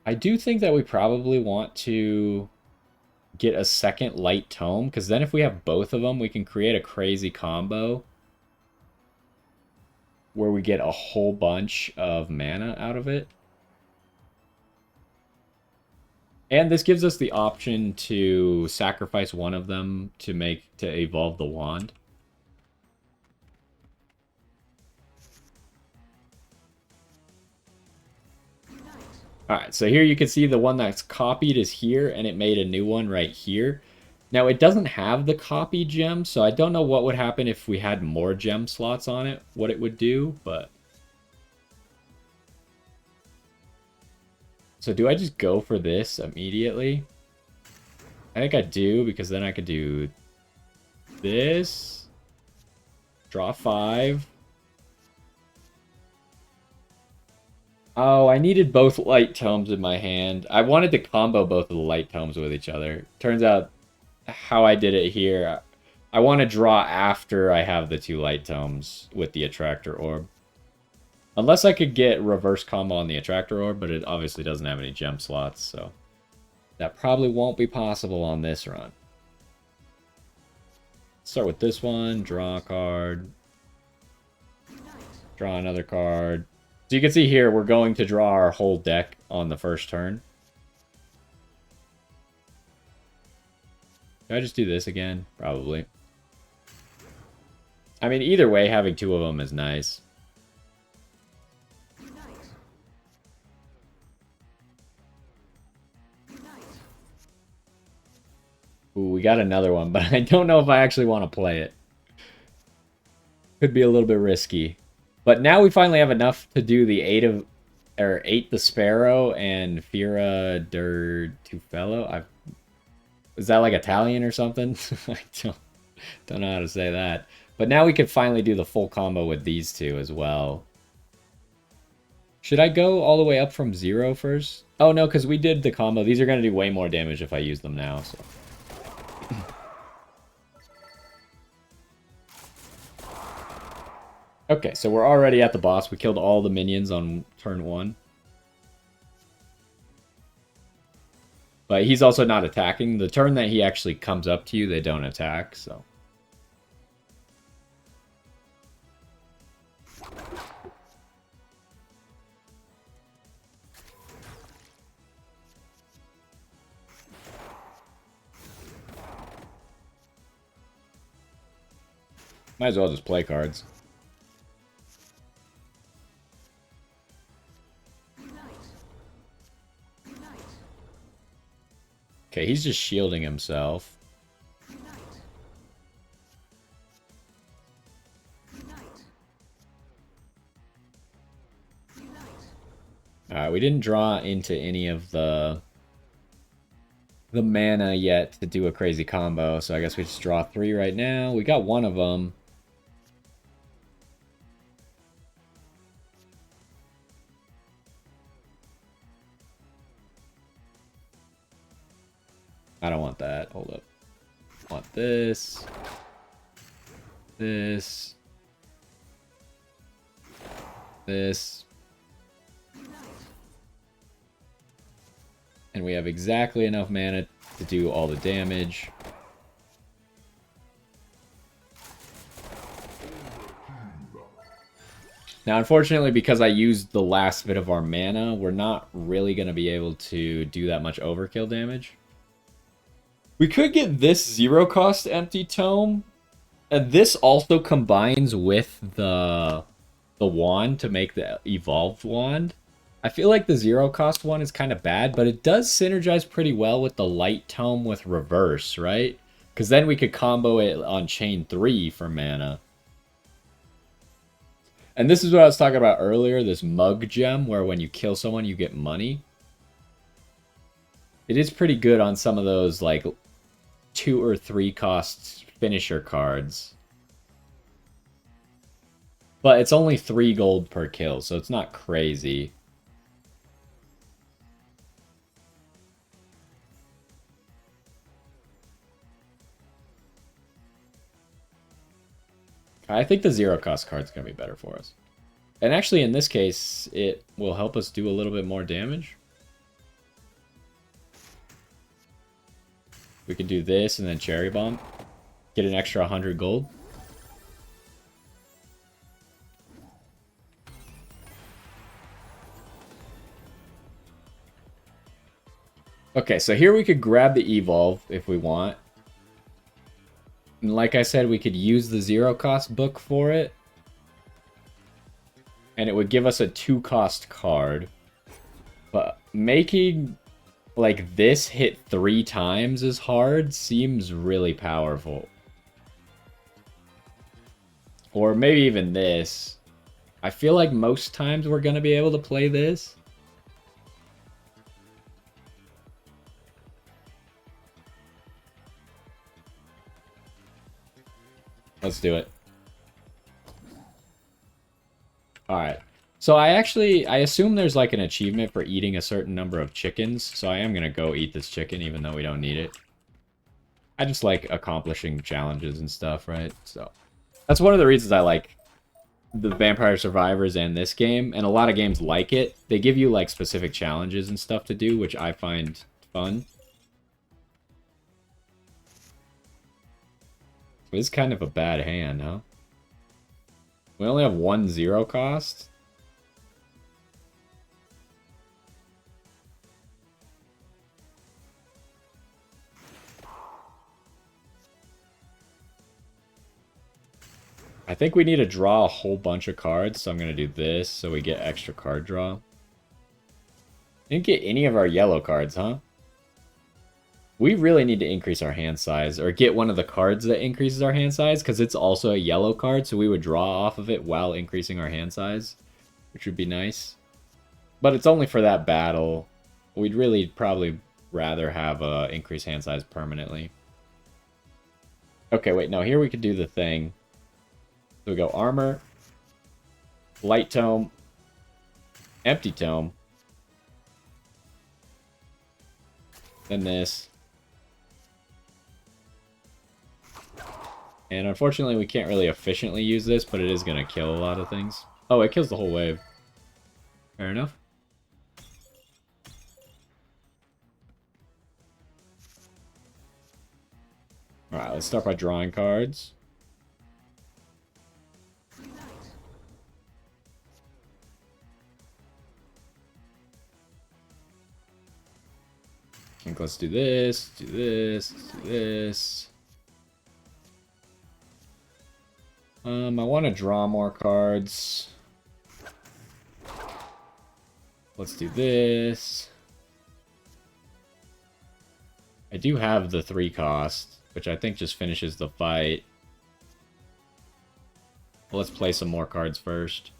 I do think that we probably want to get a second light tome, because then if we have both of them, we can create a crazy combo where we get a whole bunch of mana out of it. And this gives us the option to sacrifice one of them to evolve the wand. Alright, so here you can see the one that's copied is here, and it made a new one right here. Now, it doesn't have the copy gem, so I don't know what would happen if we had more gem slots on it, what it would do, but... So do I just go for this immediately? I think I do, because then I could do this. Draw 5. Oh, I needed both light tomes in my hand. I wanted to combo both of the light tomes with each other. Turns out how I did it here, I want to draw after I have the 2 light tomes with the attractor orb. Unless I could get reverse combo on the attractor orb, but it obviously doesn't have any gem slots, so that probably won't be possible on this run. Start with this one, draw a card, draw another card. So you can see here, we're going to draw our whole deck on the first turn. Can I just do this again? Probably. I mean, either way, having 2 of them is nice. Ooh, we got another one, but I don't know if I actually want to play it. Could be a little bit risky. But now we finally have enough to do the 8 the Sparrow and Fira der Tufello. Is that like Italian or something? I don't know how to say that. But now we can finally do the full combo with these 2 as well. Should I go all the way up from 0 first? Oh no, because we did the combo. These are going to do way more damage if I use them now, so... Okay, so we're already at the boss. We killed all the minions on turn 1. But he's also not attacking. The turn that he actually comes up to you, they don't attack, so... Might as well just play cards. Okay, he's just shielding himself. Alright, we didn't draw into any of the mana yet to do a crazy combo, so I guess we just draw 3 right now. We got one of them. I don't want that. Hold up. I want this. This. This. And we have exactly enough mana to do all the damage. Now, unfortunately, because I used the last bit of our mana, we're not really going to be able to do that much overkill damage. We could get this 0-cost empty tome, and this also combines with the wand to make the evolved wand. I feel like the 0-cost one is kind of bad, but it does synergize pretty well with the light tome with reverse, right? Because then we could combo it on chain 3 for mana. And this is what I was talking about earlier, this mug gem, where when you kill someone, you get money. It is pretty good on some of those, like, 2 or 3 cost finisher cards. But it's only 3 gold per kill, so it's not crazy. I think the 0-cost card's going to be better for us. And actually, in this case, it will help us do a little bit more damage. We could do this and then Cherry Bomb. Get an extra 100 gold. Okay, so here we could grab the Evolve if we want. And like I said, we could use the 0-cost book for it. And it would give us a 2-cost card. But making, like, this hit 3 times as hard seems really powerful. Or maybe even this. I feel like most times we're going to be able to play this. Let's do it. Alright. So I assume there's like an achievement for eating a certain number of chickens. So I am going to go eat this chicken even though we don't need it. I just like accomplishing challenges and stuff, right? So that's one of the reasons I like the Vampire Survivors and this game. And a lot of games like it. They give you like specific challenges and stuff to do, which I find fun. This is kind of a bad hand, huh? We only have 1 0-cost. I think we need to draw a whole bunch of cards, so I'm going to do this so we get extra card draw. Didn't get any of our yellow cards, huh? We really need to increase our hand size, or get one of the cards that increases our hand size, because it's also a yellow card, so we would draw off of it while increasing our hand size, which would be nice. But it's only for that battle. We'd really probably rather have increased hand size permanently. Okay, wait, no, here we could do the thing. So we go Armor, Light Tome, Empty Tome, then this. And unfortunately, we can't really efficiently use this, but it is going to kill a lot of things. Oh, it kills the whole wave. Fair enough. Alright, let's start by drawing cards. I think let's do this, do this, do this. I want to draw more cards. Let's do this. I do have the 3-cost, which I think just finishes the fight. Well, let's play some more cards first.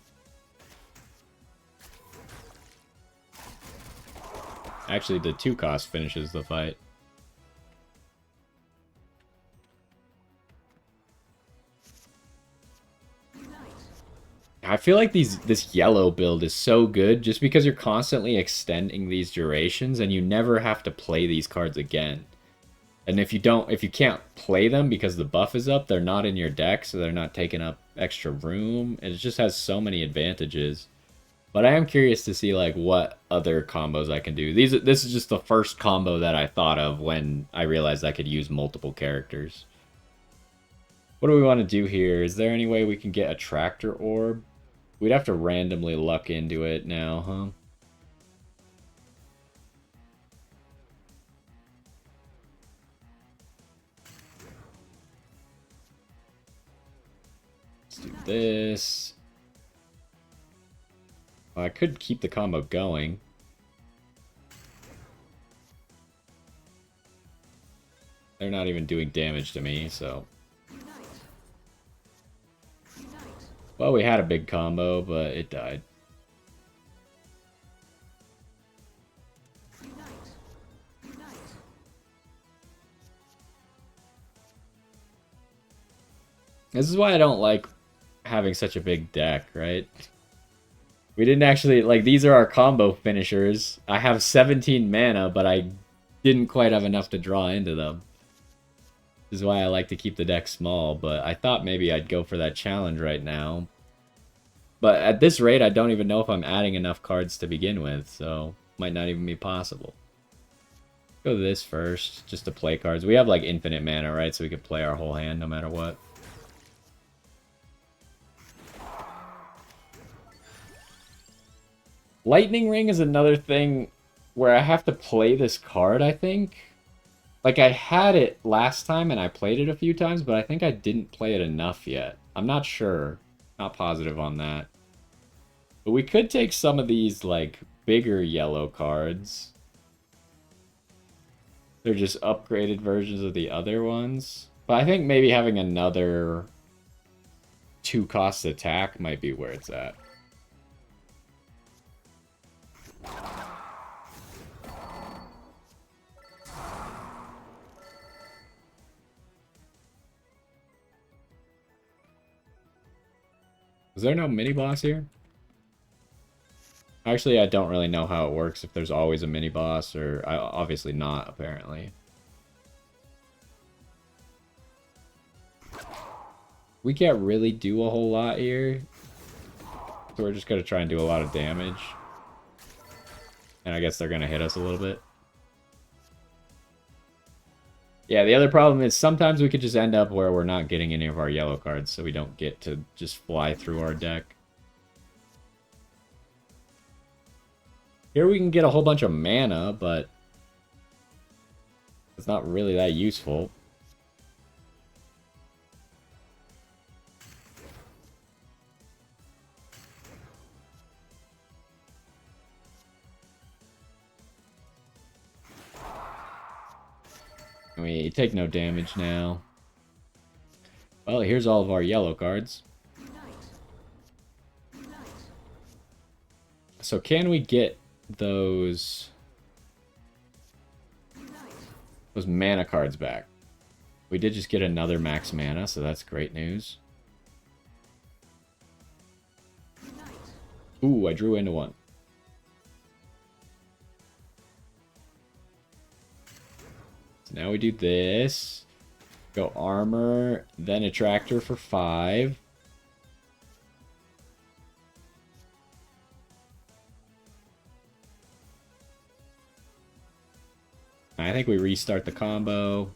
Actually, the 2-cost finishes the fight. I feel like this yellow build is so good just because you're constantly extending these durations and you never have to play these cards again. And if you can't play them because the buff is up, they're not in your deck, so they're not taking up extra room. It just has so many advantages. But I am curious to see like what other combos I can do. This is just the first combo that I thought of when I realized I could use multiple characters. What do we want to do here? Is there any way we can get a tractor orb? We'd have to randomly luck into it now, huh? Let's do this. Well, I could keep the combo going. They're not even doing damage to me, so... Well, we had a big combo, but it died. This is why I don't like having such a big deck, right? We didn't actually... Like, these are our combo finishers. I have 17 mana, but I didn't quite have enough to draw into them. This is why I like to keep the deck small, but I thought maybe I'd go for that challenge right now. But at this rate, I don't even know if I'm adding enough cards to begin with, so might not even be possible. Go this first, just to play cards. We have like infinite mana, right? So we could play our whole hand no matter what. Lightning Ring is another thing where I have to play this card, I think. Like, I had it last time and I played it a few times, but I think I didn't play it enough yet. I'm not sure. Not positive on that. But we could take some of these, like, bigger yellow cards. They're just upgraded versions of the other ones. But I think maybe having another 2-cost attack might be where it's at. Is there no mini-boss here? Actually, I don't really know how it works, if there's always a mini-boss, or obviously not, apparently. We can't really do a whole lot here. So we're just going to try and do a lot of damage. And I guess they're going to hit us a little bit. Yeah, the other problem is sometimes we could just end up where we're not getting any of our yellow cards, so we don't get to just fly through our deck. Here we can get a whole bunch of mana, but it's not really that useful. We take no damage now. Well, here's all of our yellow cards. So can we get those mana cards back? We did just get another max mana, so that's great news. Ooh, I drew into one. Now we do this. Go armor, then attractor for 5. I think we restart the combo.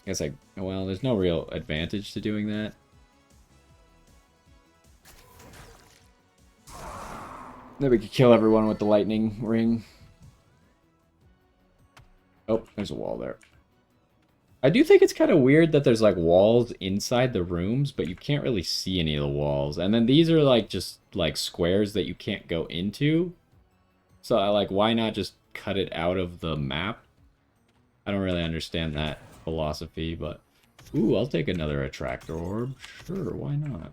Guess well, there's no real advantage to doing that. Then we could kill everyone with the lightning ring. Oh, there's a wall there. I do think it's kind of weird that there's like walls inside the rooms, but you can't really see any of the walls. And then these are like just like squares that you can't go into. So I like, why not just cut it out of the map? I don't really understand that philosophy, but ooh, I'll take another attractor orb. Sure, why not?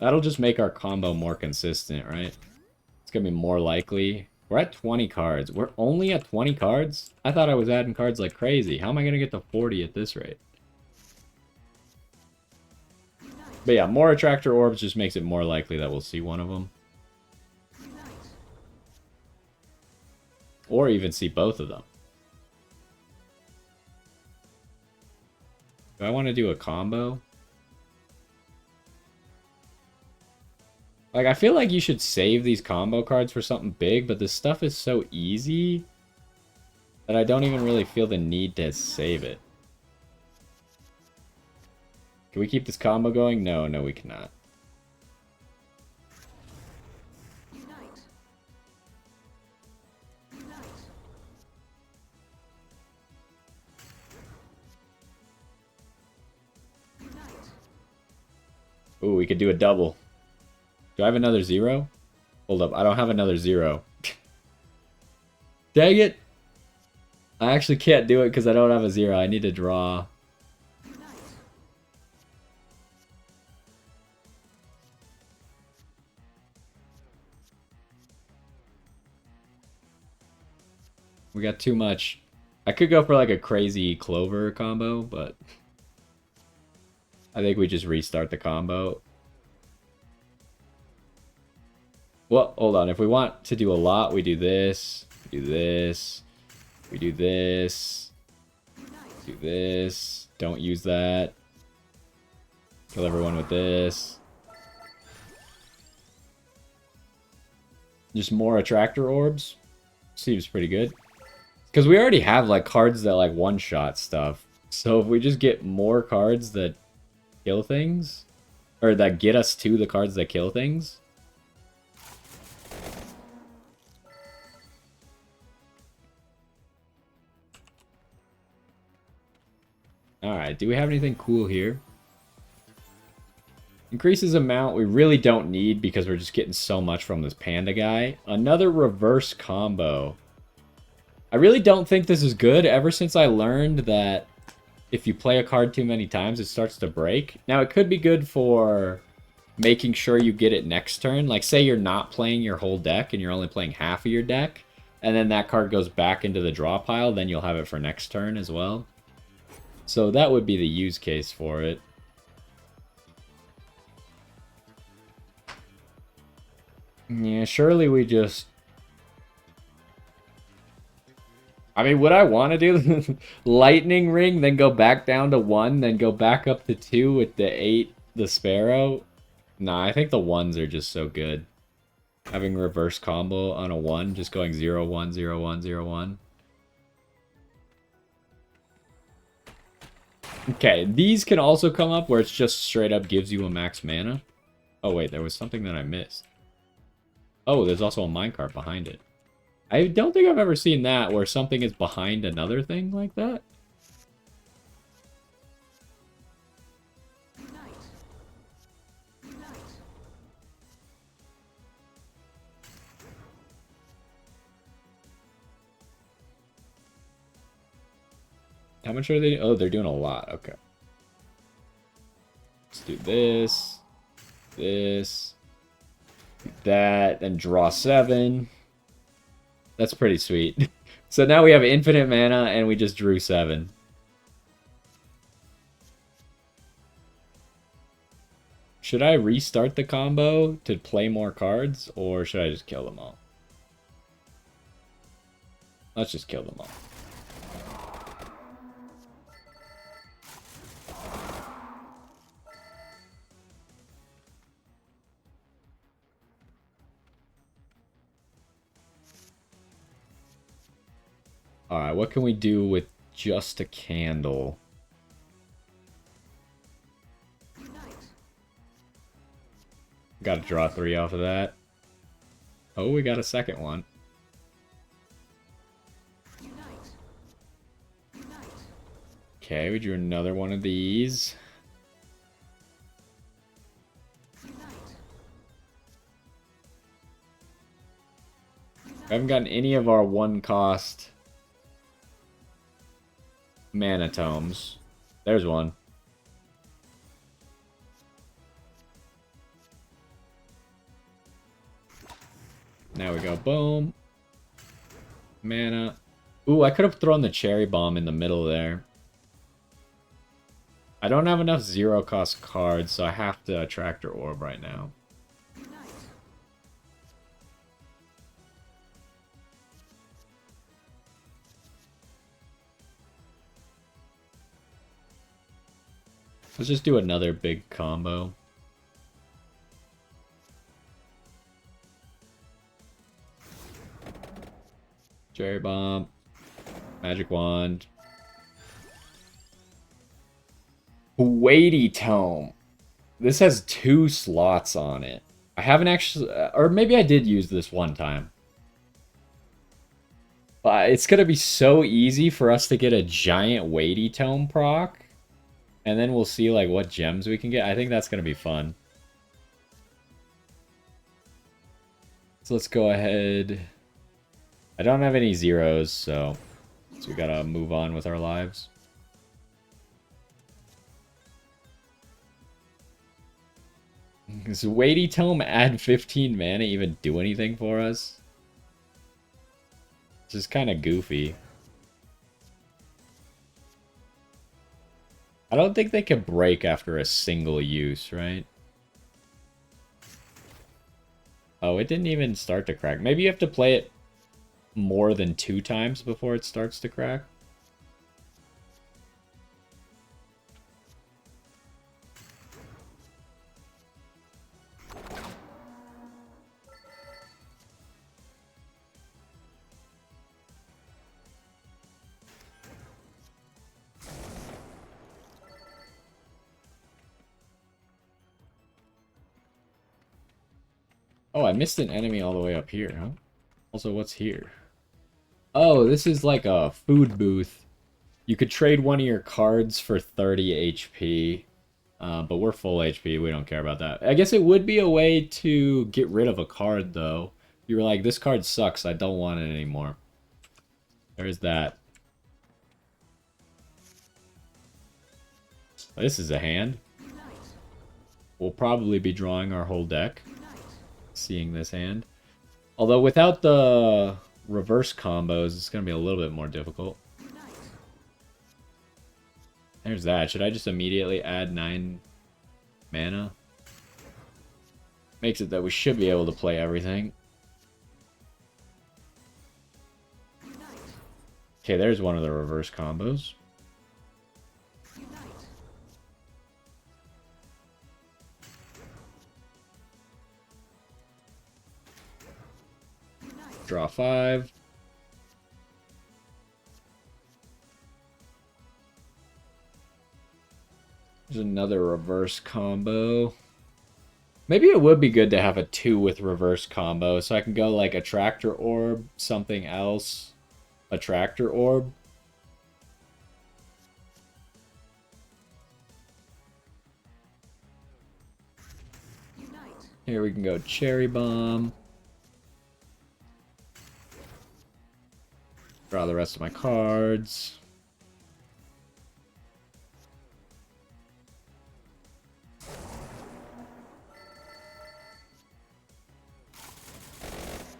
That'll just make our combo more consistent, right? It's gonna be more likely. We're at 20 cards. We're only at 20 cards? I thought I was adding cards like crazy. How am I gonna get to 40 at this rate? But yeah, more attractor orbs just makes it more likely that we'll see one of them. Or even see both of them. Do I want to do a combo? Like, I feel like you should save these combo cards for something big, but this stuff is so easy that I don't even really feel the need to save it. Can we keep this combo going? No, we cannot. Ooh, we could do a double. Do I have another 0? Hold up, I don't have another 0. Dang it! I actually can't do it because I don't have a 0. I need to draw. We got too much. I could go for like a crazy clover combo, but I think we just restart the combo. Well, hold on. If we want to do a lot, we do this, we do this, we do this. Do this. Don't use that. Kill everyone with this. Just more attractor orbs. Seems pretty good. Because we already have like cards that like one-shot stuff. So if we just get more cards that kill things, or that get us to the cards that kill things. Alright, do we have anything cool here? Increases amount we really don't need because we're just getting so much from this panda guy. Another reverse combo. I really don't think this is good ever since I learned that if you play a card too many times, it starts to break. Now, it could be good for making sure you get it next turn. Like, say you're not playing your whole deck and you're only playing half of your deck, and then that card goes back into the draw pile, then you'll have it for next turn as well. So that would be the use case for it. Yeah, surely we just... I mean, would I want to do Lightning Ring, then go back down to 1, then go back up to 2 with the 8, the Sparrow? Nah, I think the 1s are just so good. Having reverse combo on a 1, just going 0, 1, 0, 1, 0, 1. Okay, these can also come up where it's just straight up gives you a max mana. Oh wait, there was something that I missed. Oh, there's also a minecart behind it. I don't think I've ever seen that, where something is behind another thing like that. How much are they? Oh, they're doing a lot. Okay. Let's do this. This. Do that. Then draw 7. That's pretty sweet. So now we have infinite mana and we just drew 7. Should I restart the combo to play more cards, or should I just kill them all? Let's just kill them all. Alright, what can we do with just a candle? Gotta draw 3 off of that. Oh, we got a second one. Okay, we drew another one of these. We haven't gotten any of our 1-cost mana tomes. There's one. Now we go, boom. Mana. Ooh, I could have thrown the cherry bomb in the middle there. I don't have enough 0-cost cards, so I have to attractor orb right now. Let's just do another big combo. Cherry bomb. Magic wand. Weighty tome. This has 2 slots on it. I haven't actually... or maybe I did use this one time. But it's going to be so easy for us to get a giant weighty tome proc. And then we'll see like what gems we can get. I think that's going to be fun. So let's go ahead. I don't have any zeros, so we gotta move on with our lives. Does Weighty Tome add 15 mana even do anything for us? It's just kind of goofy. I don't think they can break after a single use, right? Oh, it didn't even start to crack. Maybe you have to play it more than 2 times before it starts to crack. Oh, I missed an enemy all the way up here, huh? Also, what's here? Oh, this is like a food booth. You could trade one of your cards for 30 HP. But we're full HP. We don't care about that. I guess it would be a way to get rid of a card, though. You were like, this card sucks. I don't want it anymore. There's that. This is a hand. We'll probably be drawing our whole deck. Seeing this hand. Although without the reverse combos, it's going to be a little bit more difficult. There's that. Should I just immediately add 9 mana? Makes it that we should be able to play everything. Okay, there's one of the reverse combos. Draw 5. There's another reverse combo. Maybe it would be good to have a 2 with reverse combo, so I can go like Attractor Orb, something else. Attractor Orb. Here we can go Cherry Bomb. Draw the rest of my cards.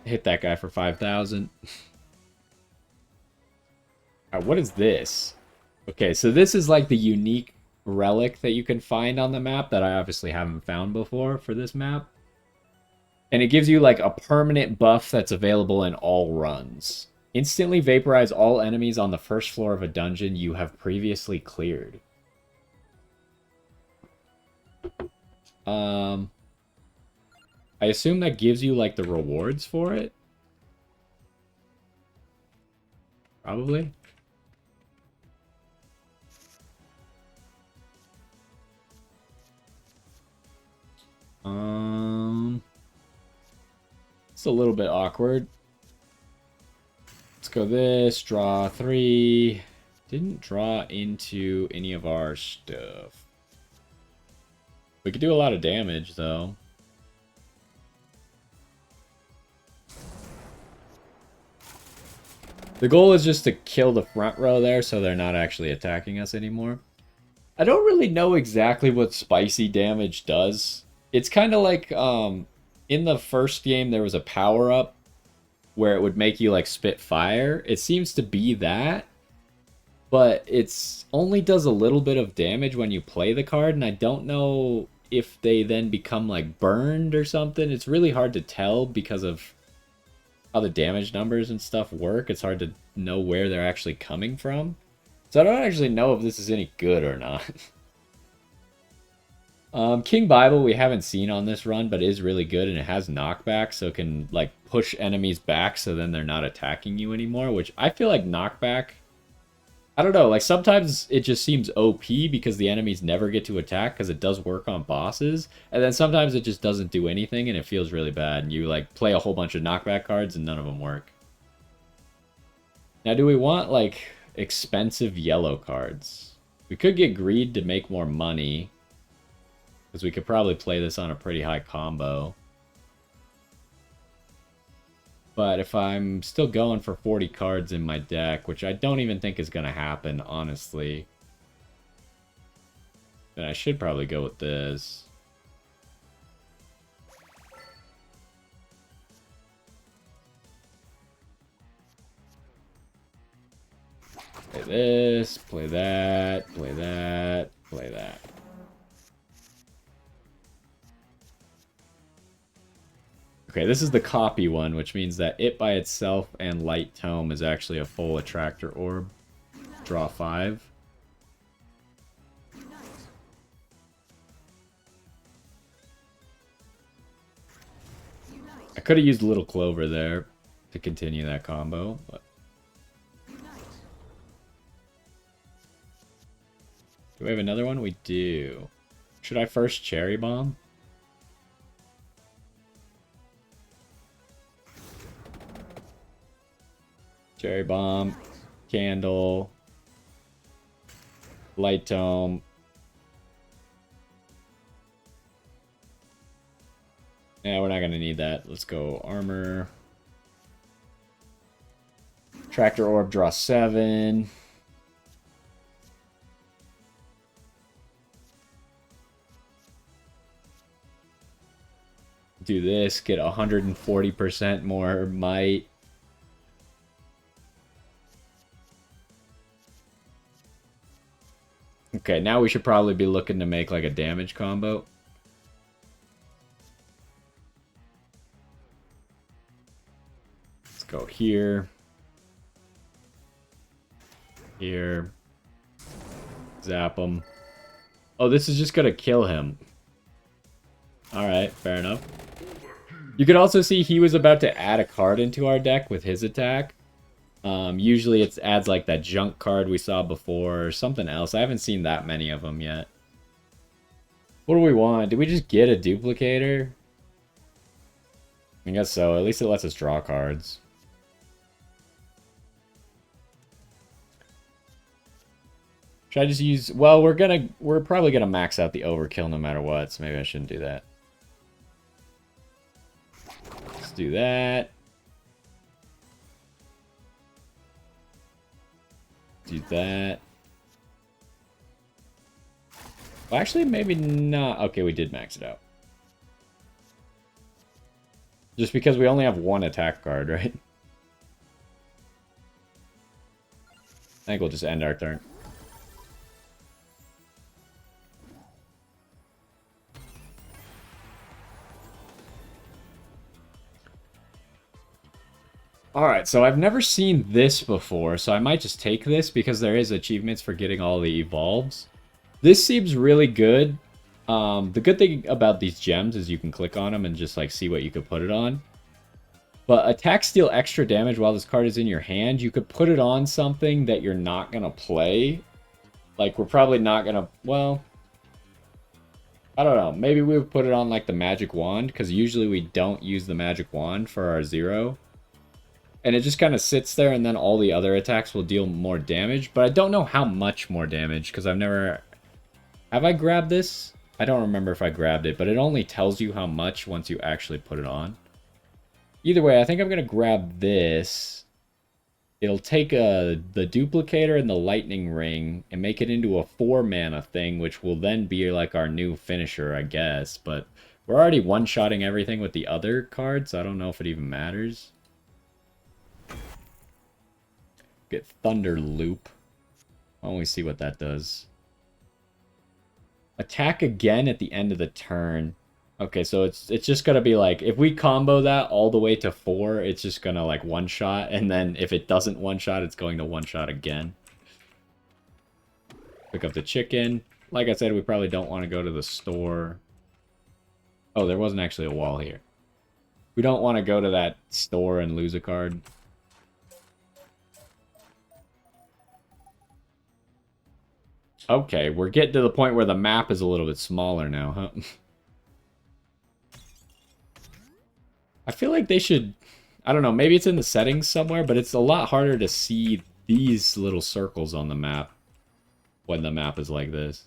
Hit that guy for 5,000. Alright, what is this? Okay, so this is like the unique relic that you can find on the map that I obviously haven't found before for this map. And it gives you like a permanent buff that's available in all runs. Instantly vaporize all enemies on the first floor of a dungeon you have previously cleared. I assume that gives you like the rewards for it. Probably. It's a little bit awkward. Let's go this, draw 3. Didn't draw into any of our stuff. We could do a lot of damage, though. The goal is just to kill the front row there so they're not actually attacking us anymore. I don't really know exactly what spicy damage does. It's kind of like, in the first game there was a power-up where it would make you, like, spit fire. It seems to be that, but it's only does a little bit of damage when you play the card, and I don't know if they then become, like, burned or something. It's really hard to tell because of how the damage numbers and stuff work. It's hard to know where they're actually coming from. So I don't actually know if this is any good or not. King Bible we haven't seen on this run, but is really good, and it has knockback, so it can like push enemies back so then they're not attacking you anymore, which I feel like knockback, I don't know, like sometimes it just seems OP because the enemies never get to attack because it does work on bosses, and then sometimes it just doesn't do anything and it feels really bad, and you like play a whole bunch of knockback cards and none of them work. Now do we want like expensive yellow cards? We could get greed to make more money, because we could probably play this on a pretty high combo. But if I'm still going for 40 cards in my deck, which I don't even think is going to happen, honestly, then I should probably go with this. Play this, play that, play that, play that. Okay, this is the copy one, which means that it by itself and Light Tome is actually a full Attractor Orb. Draw 5. I could have used Little Clover there to continue that combo, but... Do we have another one? We do. Should I first Cherry Bomb? Cherry Bomb, Candle, Light Tome. Yeah, we're not going to need that. Let's go Armor. Tractor Orb, draw 7. Do this, get 140% more might. Okay, now we should probably be looking to make like a damage combo. Let's go here. Here. Zap him. Oh, this is just gonna kill him. Alright, fair enough. You could also see he was about to add a card into our deck with his attack. Usually it adds like that junk card we saw before or something else. I haven't seen that many of them yet. What do we want? Did we just get a duplicator? I guess so. At least it lets us draw cards. Should I just use... Well, we're probably gonna max out the overkill no matter what, so maybe I shouldn't do that. Let's do that. Do that. Well, actually, maybe not. Okay, we did max it out. Just because we only have one attack card, right? I think we'll just end our turn. Alright, so I've never seen this before, so I might just take this because there is achievements for getting all the evolves. This seems really good. The good thing about these gems is you can click on them and just like see what you could put it on. But attacks deal extra damage while this card is in your hand. You could put it on something that you're not going to play. Like, we're probably not going to... Well, I don't know. Maybe we would put it on like the magic wand because usually we don't use the magic wand for our 0. And it just kind of sits there, and then all the other attacks will deal more damage. But I don't know how much more damage, because I've never... Have I grabbed this? I don't remember if I grabbed it, but it only tells you how much once you actually put it on. Either way, I think I'm going to grab this. It'll take the duplicator and the lightning ring and make it into a 4-mana thing, which will then be like our new finisher, I guess. But we're already one-shotting everything with the other cards, so I don't know if it even matters. Get Thunder Loop. Why don't we see what that does? Attack again at the end of the turn. Okay, so it's just gonna be like, if we combo that all the way to 4, it's just gonna like one-shot, and then if it doesn't one-shot, it's going to one-shot again. Pick up the chicken. Like I said, we probably don't want to go to the store. Oh, there wasn't actually a wall here. We don't want to go to that store and lose a card. Okay, we're getting to the point where the map is a little bit smaller now, huh? I feel like they should... I don't know, maybe it's in the settings somewhere, but it's a lot harder to see these little circles on the map when the map is like this.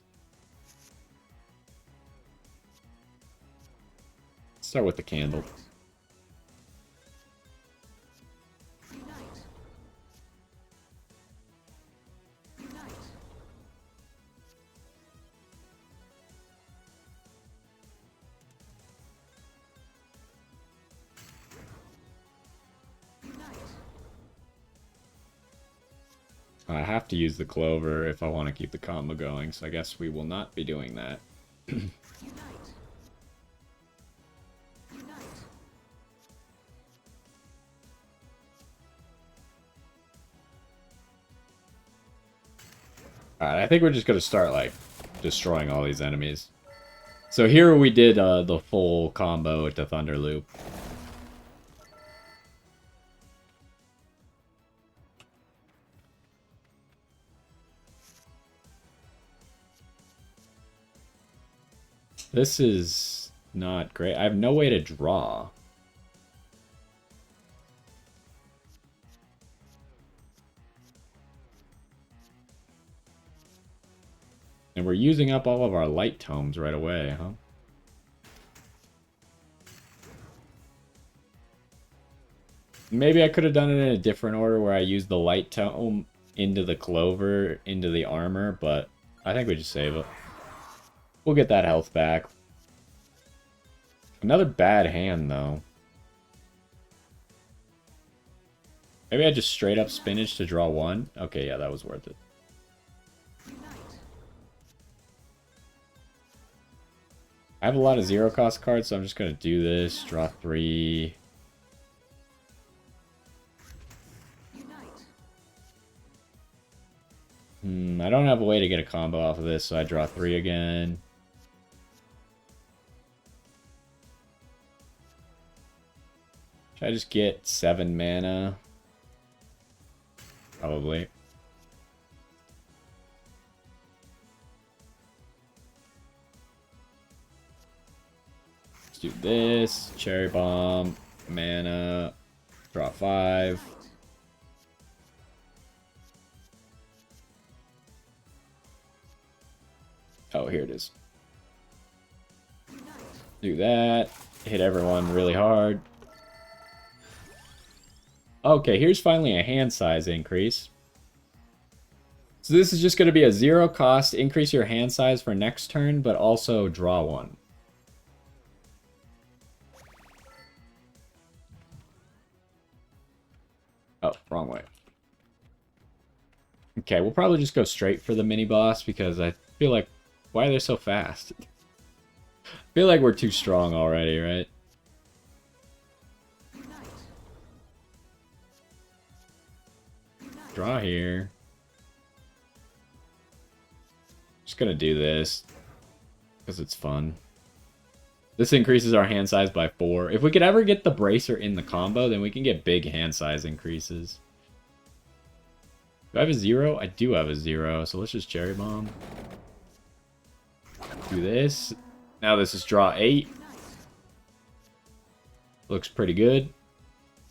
Start with the candle. I have to use the clover if I want to keep the combo going, so I guess we will not be doing that. Alright, I think we're just going to start, like, destroying all these enemies. So here we did the full combo with the Thunder Loop. This is not great. I have no way to draw. we're using up all of our light tomes right away, huh? Maybe I could have done it in a different order where I used the light tome into the clover, into the armor, but I think we just save it. We'll get that health back. Another bad hand, though. Maybe I just straight up spinach to draw one? Okay, yeah, that was worth it. I have a lot of zero cost cards, so I'm just going to do this. Draw 3. I don't have a way to get a combo off of this, so I draw 3 again. Should I just get 7 mana? Probably. Let's do this. Cherry Bomb. Mana. Draw 5. Oh, here it is. Do that. Hit everyone really hard. Okay, here's finally a hand size increase. So this is just going to be a 0 cost, increase your hand size for next turn, but also draw 1. Oh, wrong way. Okay, we'll probably just go straight for the mini-boss because I feel like... Why are they so fast? I feel like we're too strong already, right? Draw here. Just gonna do this because it's fun. This increases our hand size by 4. If we could ever get the bracer in the combo, then we can get big hand size increases. Do I have a 0? I do have a 0, so let's just Cherry Bomb. Do this. Now this is draw 8. Looks pretty good.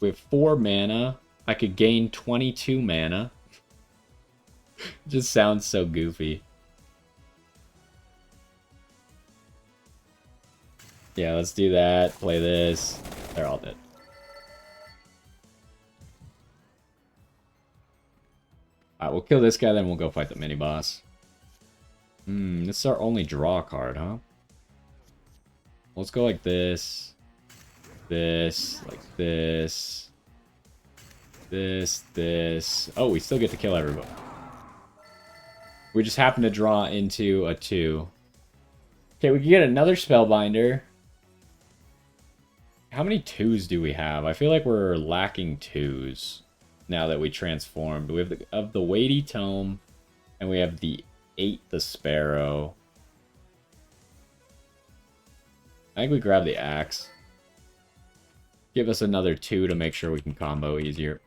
We have 4 mana. I could gain 22 mana. Just sounds so goofy. Yeah, let's do that. Play this. They're all dead. Alright, we'll kill this guy, then we'll go fight the mini-boss. This is our only draw card, huh? Let's go like this. This. Like this. This. Oh, we still get to kill everybody. We just happen to draw into a 2. Okay, we can get another Spellbinder. How many 2s do we have? I feel like we're lacking 2s now that we transformed. We have the Weighty Tome, and we have the 8 the Sparrow. I think we grab the Axe. Give us another 2 to make sure we can combo easier.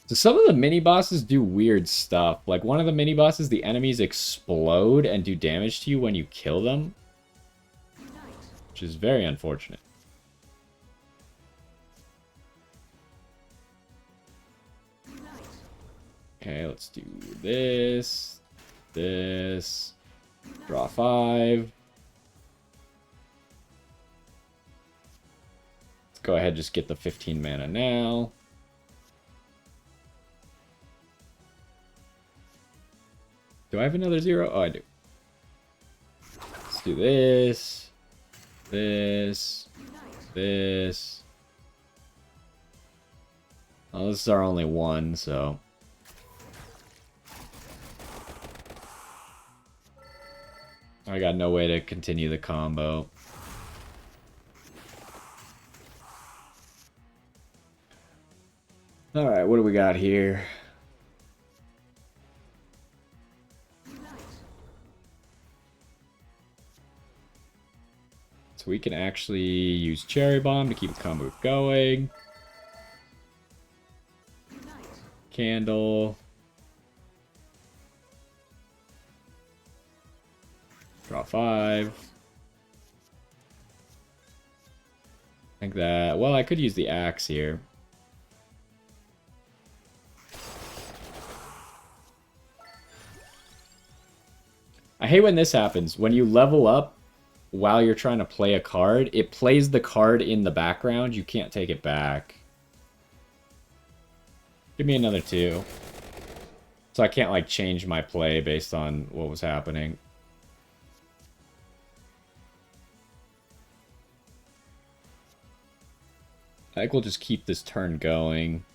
So some of the mini-bosses do weird stuff. Like one of the mini-bosses, the enemies explode and do damage to you when you kill them. Which is very unfortunate. Okay, let's do this. This. Draw 5. Let's go ahead and just get the 15 mana now. Do I have another 0? Oh, I do. Let's do this. This. This. Oh, this is our only one, so... I got no way to continue the combo. Alright, what do we got here? So we can actually use Cherry Bomb to keep the combo going. Candle. Draw 5. Like that. Well, I could use the axe here. hate when this happens. When you level up while you're trying to play a card, it plays the card in the background. You can't take it back. Give me another 2. So I can't, like, change my play based on what was happening. I think we'll just keep this turn going.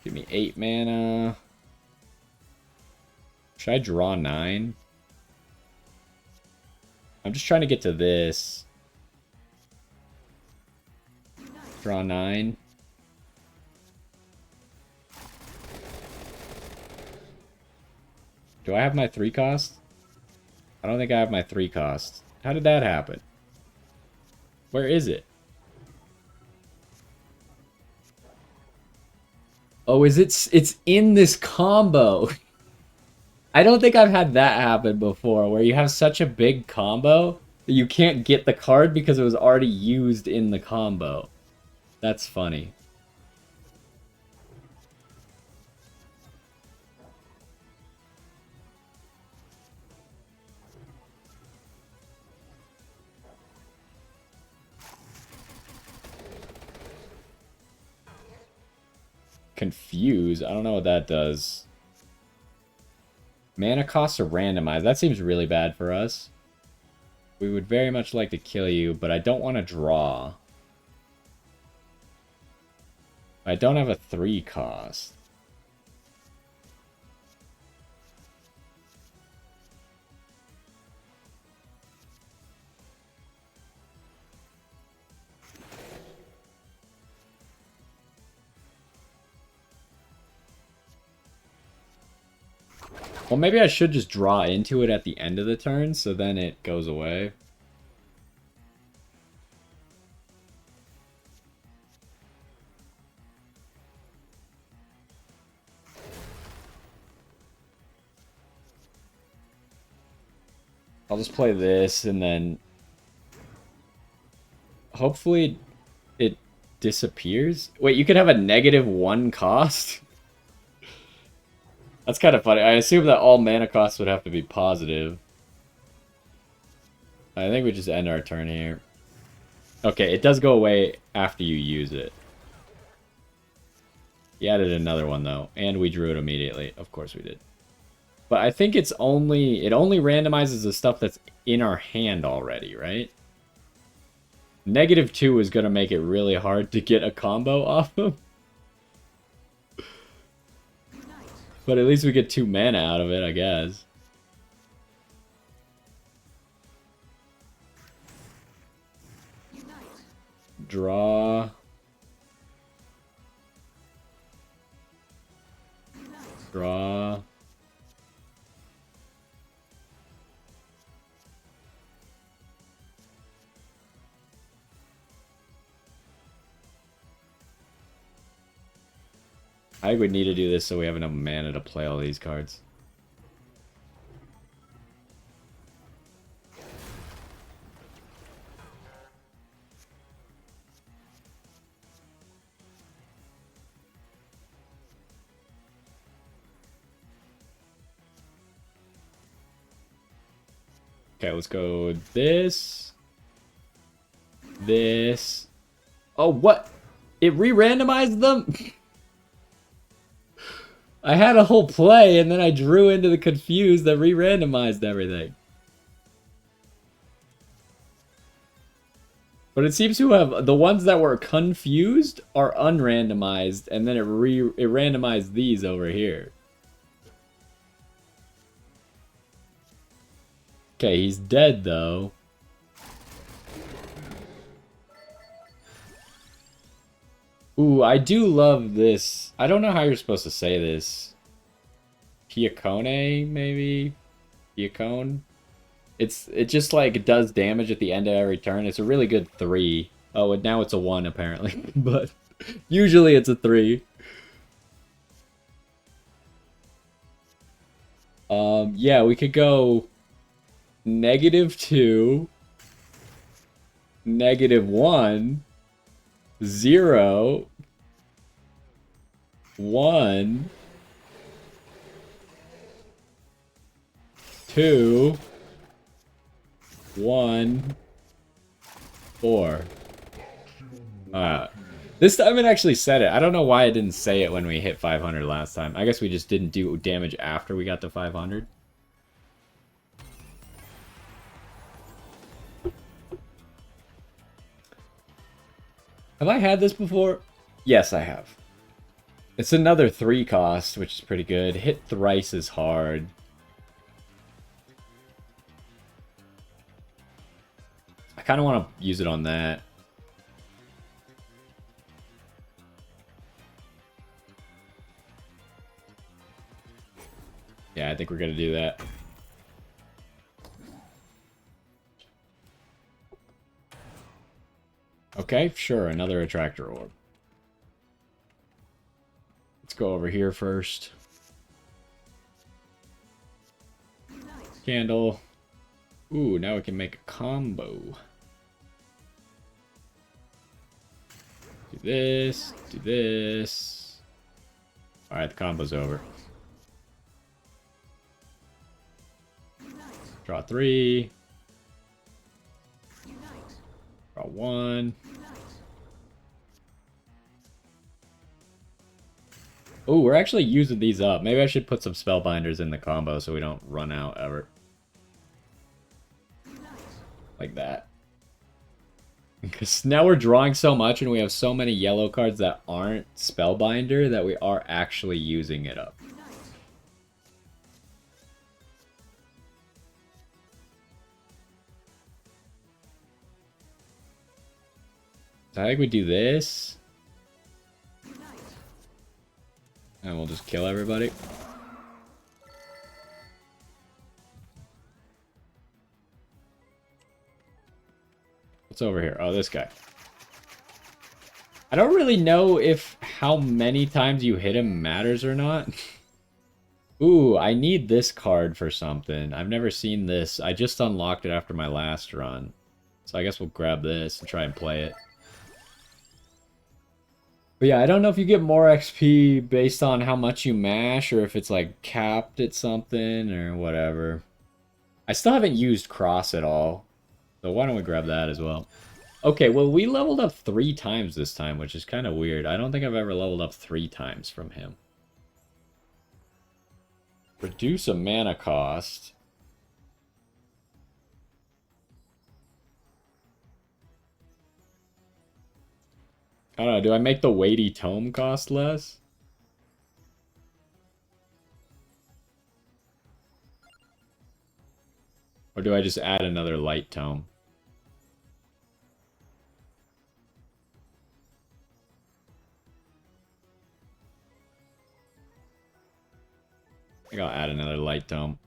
Give me 8 mana. Should I draw 9? I'm just trying to get to this. Draw 9. Do I have my 3 cost? I don't think I have my 3 cost. How did that happen? Where is it? Oh, it's in this combo. I don't think I've had that happen before, where you have such a big combo that you can't get the card because it was already used in the combo. That's funny. Confuse? I don't know what that does. Mana costs are randomized. That seems really bad for us. We would very much like to kill you, but I don't want to draw. I don't have a 3 cost. Well, maybe I should just draw into it at the end of the turn, so then it goes away. I'll just play this, and then hopefully it disappears. Wait, you could have a -1 cost? That's kind of funny. I assume that all mana costs would have to be positive. I think we just end our turn here. Okay, it does go away after you use it. He added another one, though. And we drew it immediately. Of course we did. But I think it only randomizes the stuff that's in our hand already, right? -2 is going to make it really hard to get a combo off of. But at least we get 2 mana out of it, I guess. Draw. Draw. I would need to do this so we have enough mana to play all these cards. Okay, let's go this. This. Oh, what? It re-randomized them? I had a whole play, and then I drew into the confused that re-randomized everything. But it seems to have the ones that were confused are unrandomized, and then it randomized these over here. Okay, he's dead though. Ooh, I do love this. I don't know how you're supposed to say this. Piacone, maybe? Piacone? It just like does damage at the end of every turn. It's a really good 3. Oh, and now it's a 1 apparently. But usually it's a 3. Yeah, we could go -2, -1, 0, 1, 2, 1, 4. This time it actually said it. I don't know why it didn't say it when we hit 500 last time. I guess we just didn't do damage after we got to 500. Have I had this before? Yes, I have. It's another 3 cost, which is pretty good. Hit thrice is hard. I kind of want to use it on that. Yeah, I think we're going to do that. Okay, sure, another attractor orb. Let's go over here first. Candle. Ooh, now we can make a combo. Do this, do this. Alright, the combo's over. Draw 3. Draw 1. Oh, we're actually using these up. Maybe I should put some spellbinders in the combo so we don't run out ever. Like that. Because now we're drawing so much and we have so many yellow cards that aren't spellbinder that we are actually using it up. So I think we do this. And we'll just kill everybody. What's over here? Oh, this guy. I don't really know if how many times you hit him matters or not. Ooh, I need this card for something. I've never seen this. I just unlocked it after my last run. So I guess we'll grab this and try and play it. But yeah, I don't know if you get more XP based on how much you mash or if it's like capped at something or whatever. I still haven't used cross at all. So why don't we grab that as well? Okay, well we leveled up 3 times this time, which is kind of weird. I don't think I've ever leveled up 3 times from him. Reduce a mana cost. I don't know, do I make the weighty tome cost less? Or do I just add another light tome? I think I'll add another light tome.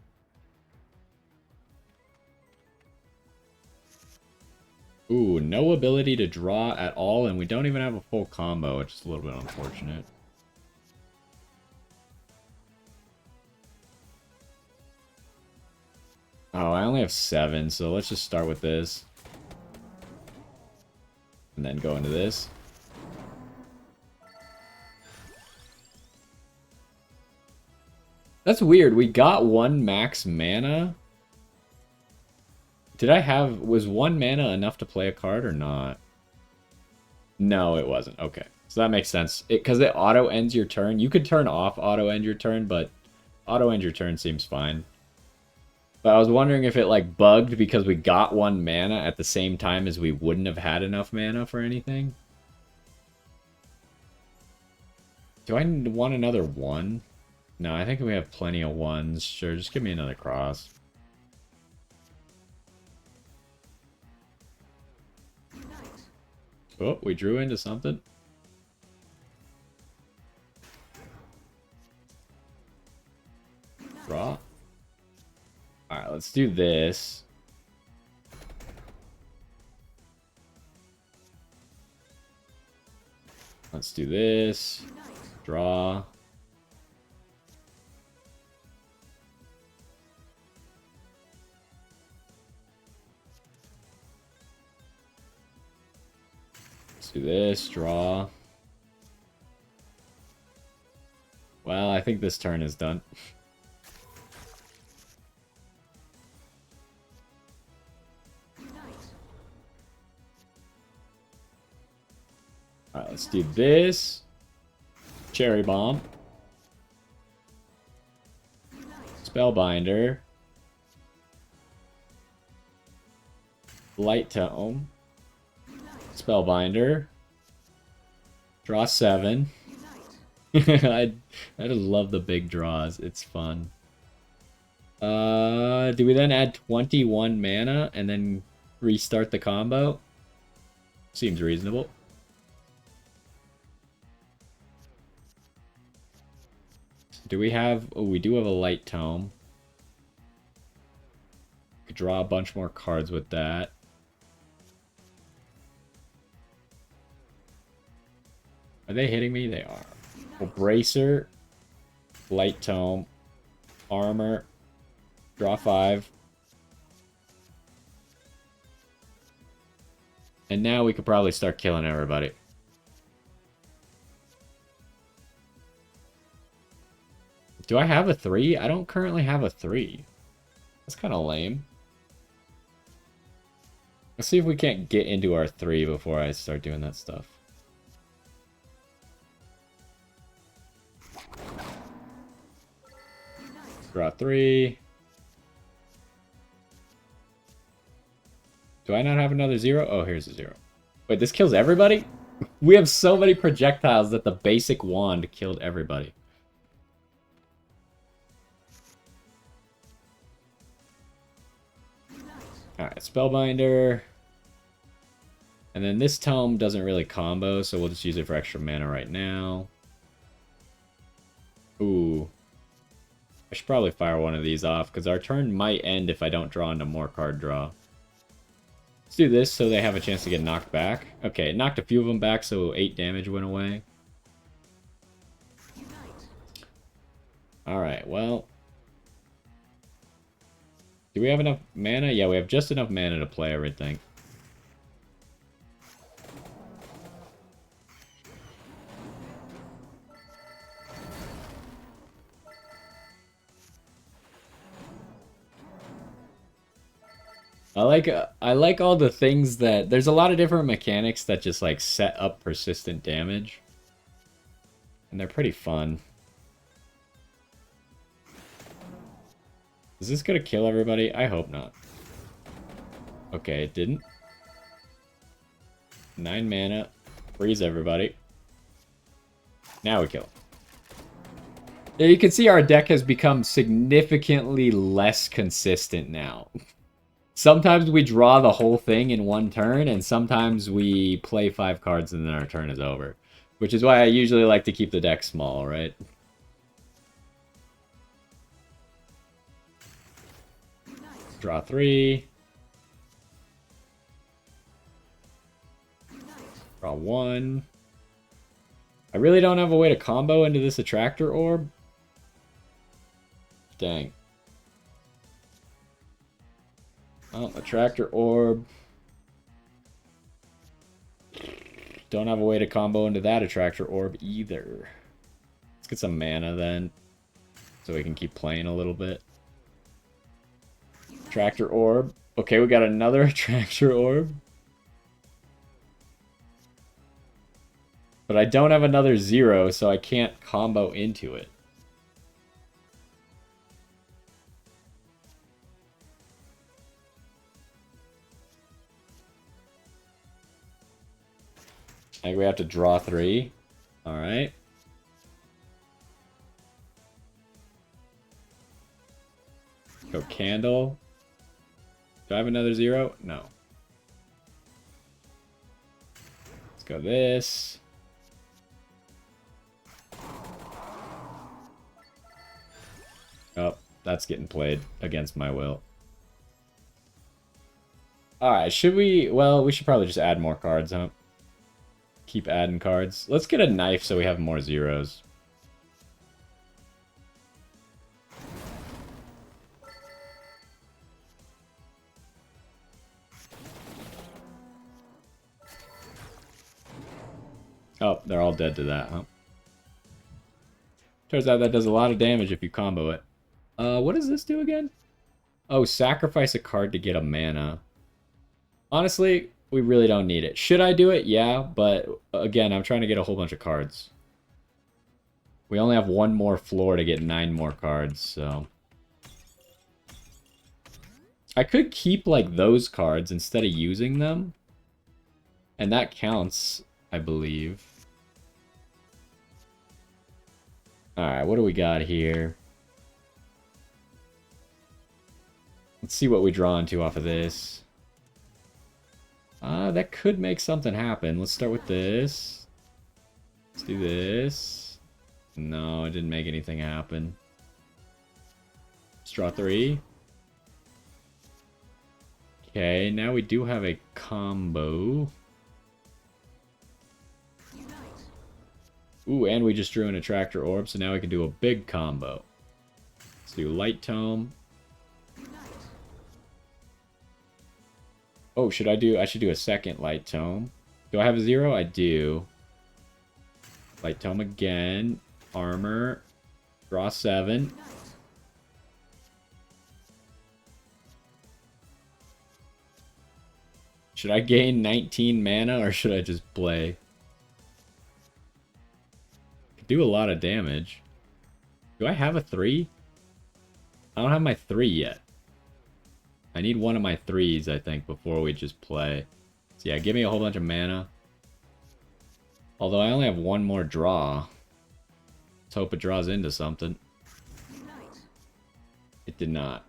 Ooh, no ability to draw at all, and we don't even have a full combo, which is a little bit unfortunate. Oh, I only have 7, so let's just start with this. And then go into this. That's weird. We got 1 max mana. Was 1 mana enough to play a card or not? No, it wasn't. Okay. So that makes sense. Because it auto ends your turn. You could turn off auto end your turn, but auto end your turn seems fine. But I was wondering if it like bugged because we got 1 mana at the same time as we wouldn't have had enough mana for anything. Do I want another 1? No, I think we have plenty of 1s. Sure, just give me another cross. Oh, we drew into something. Draw. Alright, let's do this. Let's do this. Draw. Let's do this. Draw. Well, I think this turn is done. Alright, let's do this. Cherry Bomb. Spellbinder. Light Tome. Spellbinder. Draw 7. I just love the big draws. It's fun. Do we then add 21 mana and then restart the combo? Seems reasonable. Do we have... Oh, we do have a Light Tome. Could draw a bunch more cards with that. Are they hitting me? They are. Well, Bracer, Light Tome, Armor, draw 5. And now we could probably start killing everybody. Do I have a 3? I don't currently have a 3. That's kind of lame. Let's see if we can't get into our 3 before I start doing that stuff. Draw 3. Do I not have another 0? Oh, here's a 0. Wait, this kills everybody? We have so many projectiles that the basic wand killed everybody. Alright, Spellbinder. And then this Tome doesn't really combo, so we'll just use it for extra mana right now. Ooh. I should probably fire one of these off, because our turn might end if I don't draw into more card draw. Let's do this so they have a chance to get knocked back. Okay, it knocked a few of them back, so 8 damage went away. Alright, well... Do we have enough mana? Yeah, we have just enough mana to play everything. I like all the things that... There's a lot of different mechanics that just, like, set up persistent damage. And they're pretty fun. Is this gonna kill everybody? I hope not. Okay, it didn't. 9 mana. Freeze everybody. Now we kill him. Yeah, you can see our deck has become significantly less consistent now. Sometimes we draw the whole thing in one turn, and sometimes we play 5 cards and then our turn is over. Which is why I usually like to keep the deck small, right? Draw 3. Draw 1. I really don't have a way to combo into this Attractor Orb. Dang. Oh, Attractor Orb. Don't have a way to combo into that Attractor Orb either. Let's get some mana then, so we can keep playing a little bit. Attractor Orb. Okay, we got another Attractor Orb. But I don't have another 0, so I can't combo into it. I think we have to draw 3. Alright. Go Candle. Do I have another 0? No. Let's go this. Oh, that's getting played against my will. Alright, should we... Well, we should probably just add more cards, huh? Keep adding cards. Let's get a knife so we have more 0s. Oh, they're all dead to that, huh? Turns out that does a lot of damage if you combo it. What does this do again? Oh, sacrifice a card to get a mana. Honestly, we really don't need it. Should I do it? Yeah, but again, I'm trying to get a whole bunch of cards. We only have one more floor to get 9 more cards, so... I could keep, like, those cards instead of using them. And that counts, I believe. Alright, what do we got here? Let's see what we draw into off of this. That could make something happen. Let's start with this. Let's do this. No, it didn't make anything happen. Let's draw 3. Okay, now we do have a combo. Ooh, and we just drew an Attractor Orb, so now we can do a big combo. Let's do Light Tome. Oh, I should do a second Light Tome. Do I have a 0? I do. Light Tome again. Armor. Draw 7. Should I gain 19 mana, or should I just play? Could do a lot of damage. Do I have a 3? I don't have my 3 yet. I need one of my 3s, I think, before we just play. So yeah, give me a whole bunch of mana. Although I only have one more draw. Let's hope it draws into something. It did not.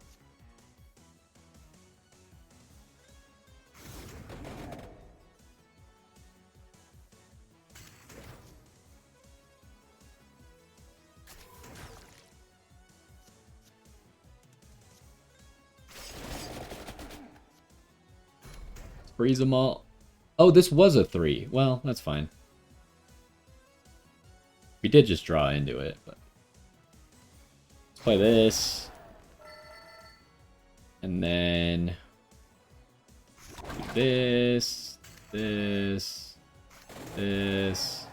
Freeze them all. Oh, this was a 3. Well, that's fine. We did just draw into it, but... Let's play this. And then... do this. This. This.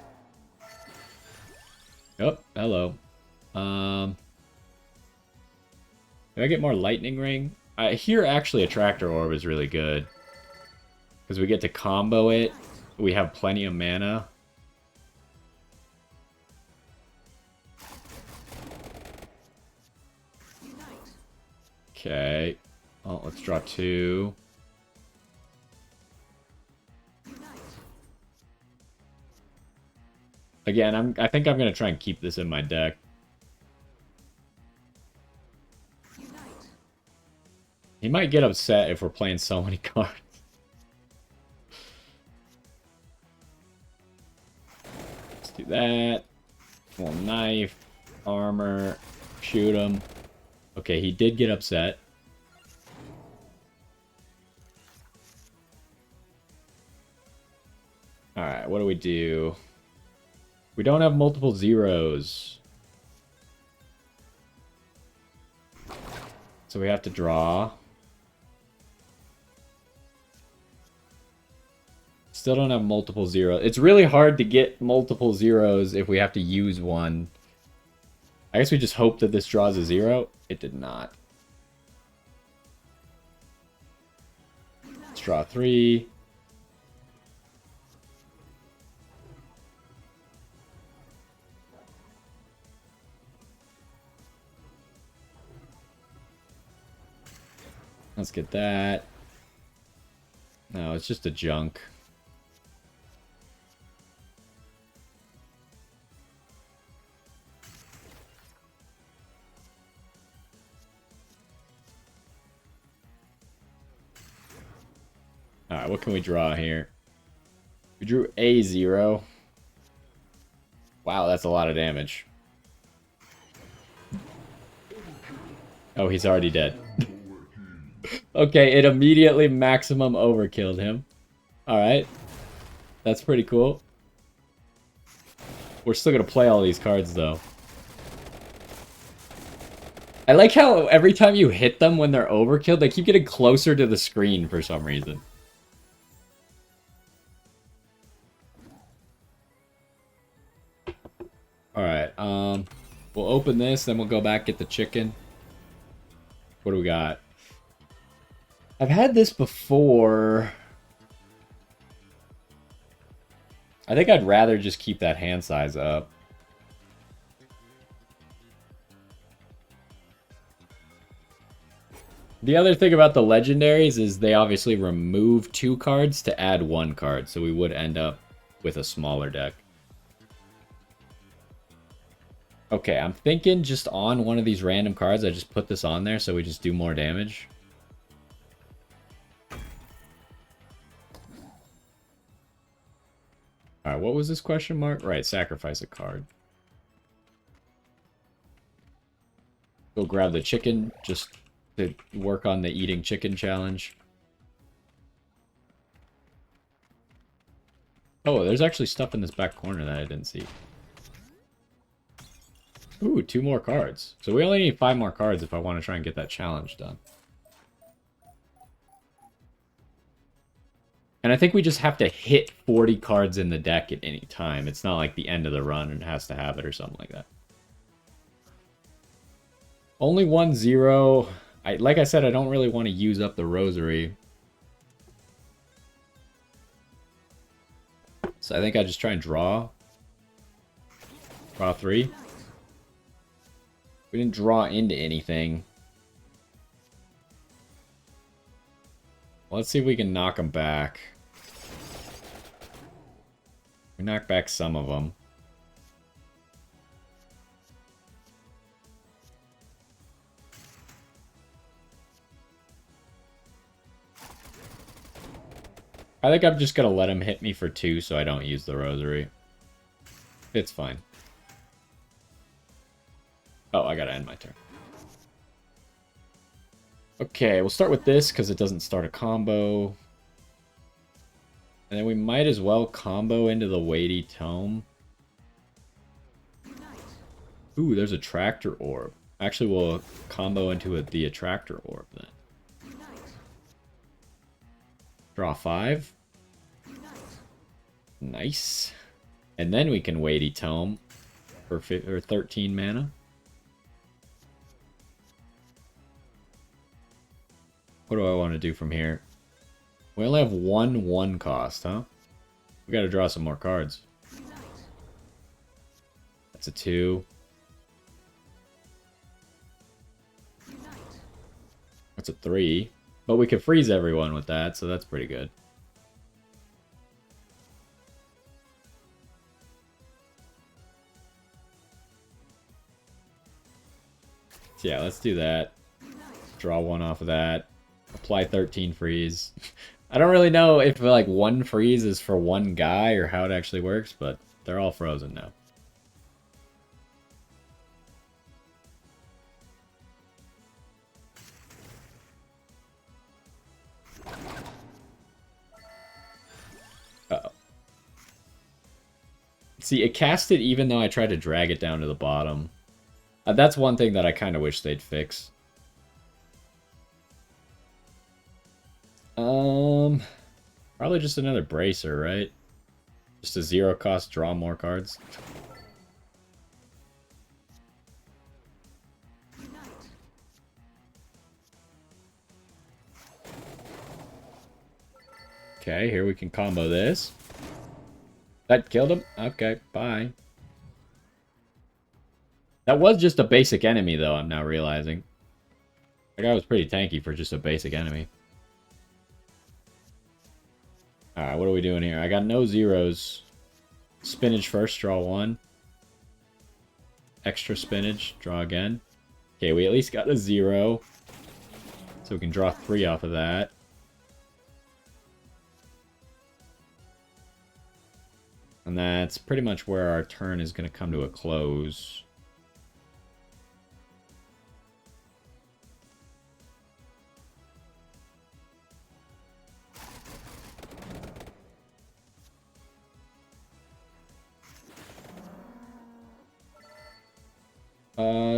Oh, hello. Do I get more Lightning Ring? Here, actually, Attractor Orb is really good. Because we get to combo it. We have plenty of mana. Okay. Oh, let's draw 2. Again, I think I'm going to try and keep this in my deck. He might get upset if we're playing so many cards. Do that. Little knife. Armor. Shoot him. Okay, he did get upset. Alright, what do we do? We don't have multiple 0s. So we have to draw. Still don't have multiple 0s. It's really hard to get multiple 0s if we have to use one. I guess we just hope that this draws a 0. It did not. Let's draw 3. Let's get that. No, it's just a junk. Alright, what can we draw here? We drew a 0. Wow, that's a lot of damage. Oh, he's already dead. Okay, it immediately maximum overkilled him. Alright. That's pretty cool. We're still gonna play all these cards, though. I like how every time you hit them when they're overkilled, they keep getting closer to the screen for some reason. Alright, We'll open this, then we'll go back, get the chicken. What do we got? I've had this before. I think I'd rather just keep that hand size up. The other thing about the legendaries is they obviously remove 2 cards to add 1 card, so we would end up with a smaller deck. Okay, I'm thinking just on one of these random cards, I just put this on there so we just do more damage. Alright, what was this question mark? Right, sacrifice a card. Go grab the chicken, just to work on the eating chicken challenge. Oh, there's actually stuff in this back corner that I didn't see. Ooh, 2 more cards. So we only need 5 more cards if I want to try and get that challenge done. And I think we just have to hit 40 cards in the deck at any time. It's not like the end of the run and it has to have it or something like that. Only 1-0. Like I said, I don't really want to use up the rosary. So I think I just try and draw. Draw 3. We didn't draw into anything. Let's see if we can knock them back. We knock back some of them. I think I'm just going to let him hit me for 2 so I don't use the rosary. It's fine. Oh, I gotta end my turn. Okay, we'll start with this because it doesn't start a combo. And then we might as well combo into the weighty tome. Ooh, there's a tractor orb. Actually, we'll combo into the attractor orb then. Draw 5. Nice. And then we can weighty tome for 13 mana. What do I want to do from here? We only have 1 cost, huh? We gotta draw some more cards. That's a 2. That's a 3. But we can freeze everyone with that, so that's pretty good. So yeah, let's do that. Draw 1 off of that. Apply 13 freeze. I don't really know if like 1 freeze is for 1 guy or how it actually works, but they're all frozen now. Uh-oh. See, it cast it even though I tried to drag it down to the bottom. That's one thing that I kind of wish they'd fix. Probably just another bracer, right? Just a 0 cost, draw more cards. Okay, here we can combo this. That killed him? Okay, bye. That was just a basic enemy, though, I'm now realizing. That guy was pretty tanky for just a basic enemy. Alright, what are we doing here? I got no 0s. Spinach first, draw 1. Extra spinach, draw again. Okay, we at least got a 0. So we can draw 3 off of that. And that's pretty much where our turn is going to come to a close.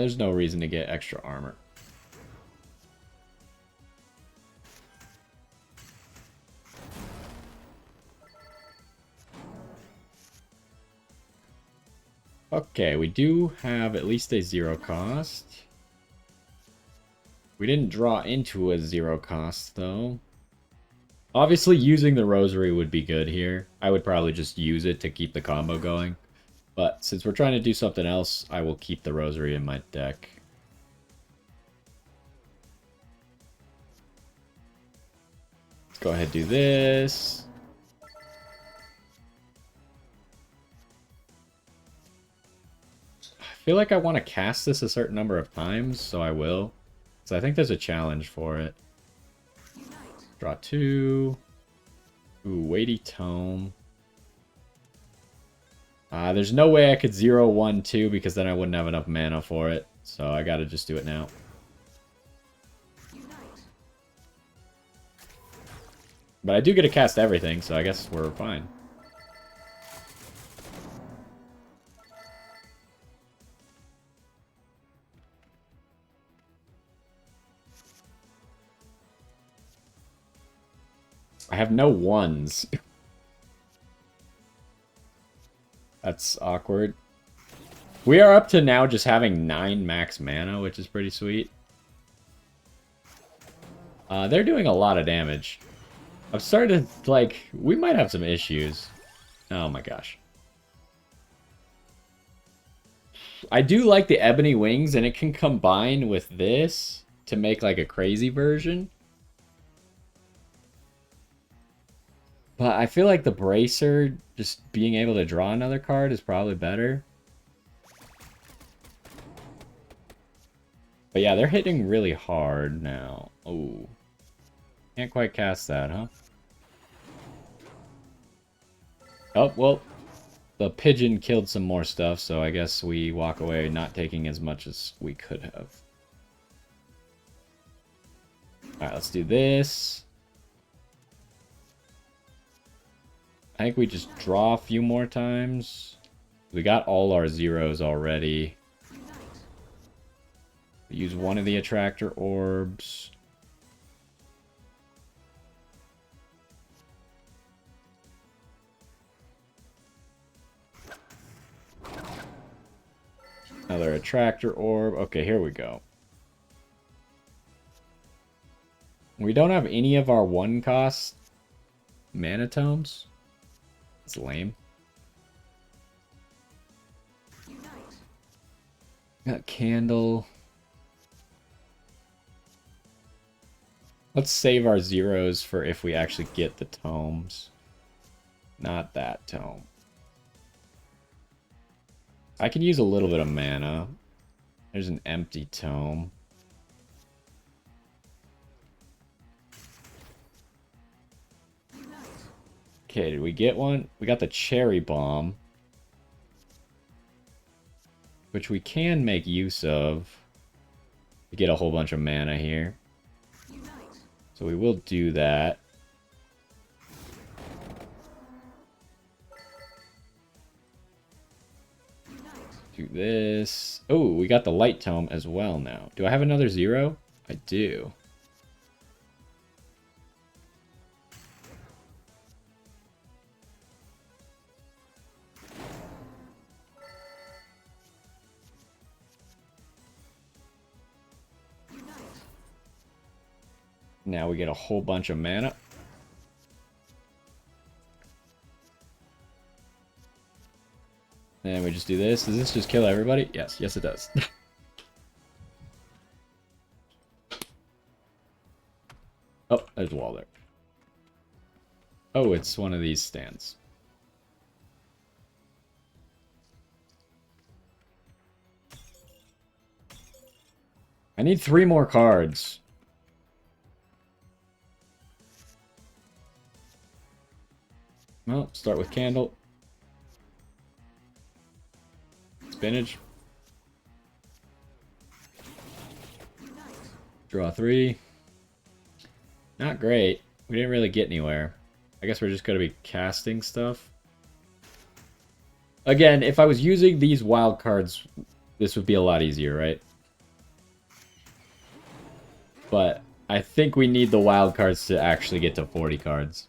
There's no reason to get extra armor. Okay, we do have at least a 0 cost. We didn't draw into a 0 cost, though. Obviously, using the Rosary would be good here. I would probably just use it to keep the combo going. But since we're trying to do something else, I will keep the Rosary in my deck. Let's go ahead and do this. I feel like I want to cast this a certain number of times, so I will. So I think there's a challenge for it. Draw 2. Ooh, Weighty Tome. There's no way I could 0-1-2 because then I wouldn't have enough mana for it. So I gotta just do it now. But I do get to cast everything, so I guess we're fine. I have no ones. That's awkward. We are up to now just having 9 max mana, which is pretty sweet. They're doing a lot of damage. I've started to, like, we might have some issues. Oh my gosh. I do like the Ebony Wings, and it can combine with this to make, like, a crazy version. But I feel like the Bracer, just being able to draw another card is probably better. But yeah, they're hitting really hard now. Oh. Can't quite cast that, huh? Oh, well. The pigeon killed some more stuff, so I guess we walk away not taking as much as we could have. Alright, let's do this. I think we just draw a few more times. We got all our zeros already. We use one of the attractor orbs. Another attractor orb. Okay, here we go. We don't have any of our 1-cost mana tomes. It's lame. Got candle. Let's save our zeros for if we actually get the tomes. Not that tome. I can use a little bit of mana. There's an empty tome. Okay, did we get one? We got the Cherry Bomb. Which we can make use of. To get a whole bunch of mana here. So we will do that. Do this. Oh, we got the Light Tome as well now. Do I have another 0? I do. Now we get a whole bunch of mana. And we just do this. Does this just kill everybody? Yes. Yes, it does. Oh, there's a wall there. Oh, it's one of these stands. I need 3 more cards. Well, start with candle. Spinach. Draw 3. Not great. We didn't really get anywhere. I guess we're just going to be casting stuff. Again, if I was using these wild cards, this would be a lot easier, right? But I think we need the wild cards to actually get to 40 cards.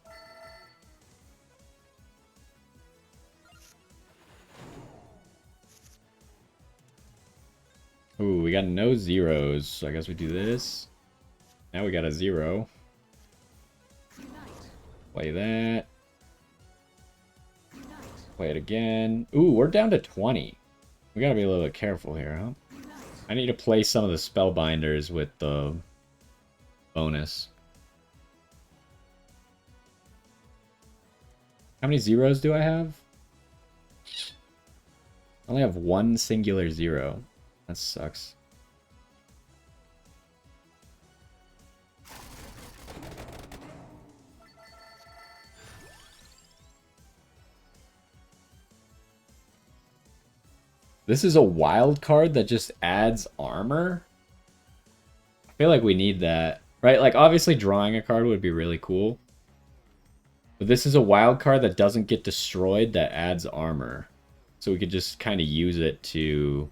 got no zeros, so I guess we do this. Now we got a 0. Play that. Play it again. Ooh, we're down to 20. We gotta be a little bit careful here, huh? I need to play some of the spellbinders with the bonus. How many zeros do I have? I only have one singular 0. That sucks. This is a wild card that just adds armor? I feel like we need that. Right? Like, obviously drawing a card would be really cool. But this is a wild card that doesn't get destroyed that adds armor. So we could just kind of use it to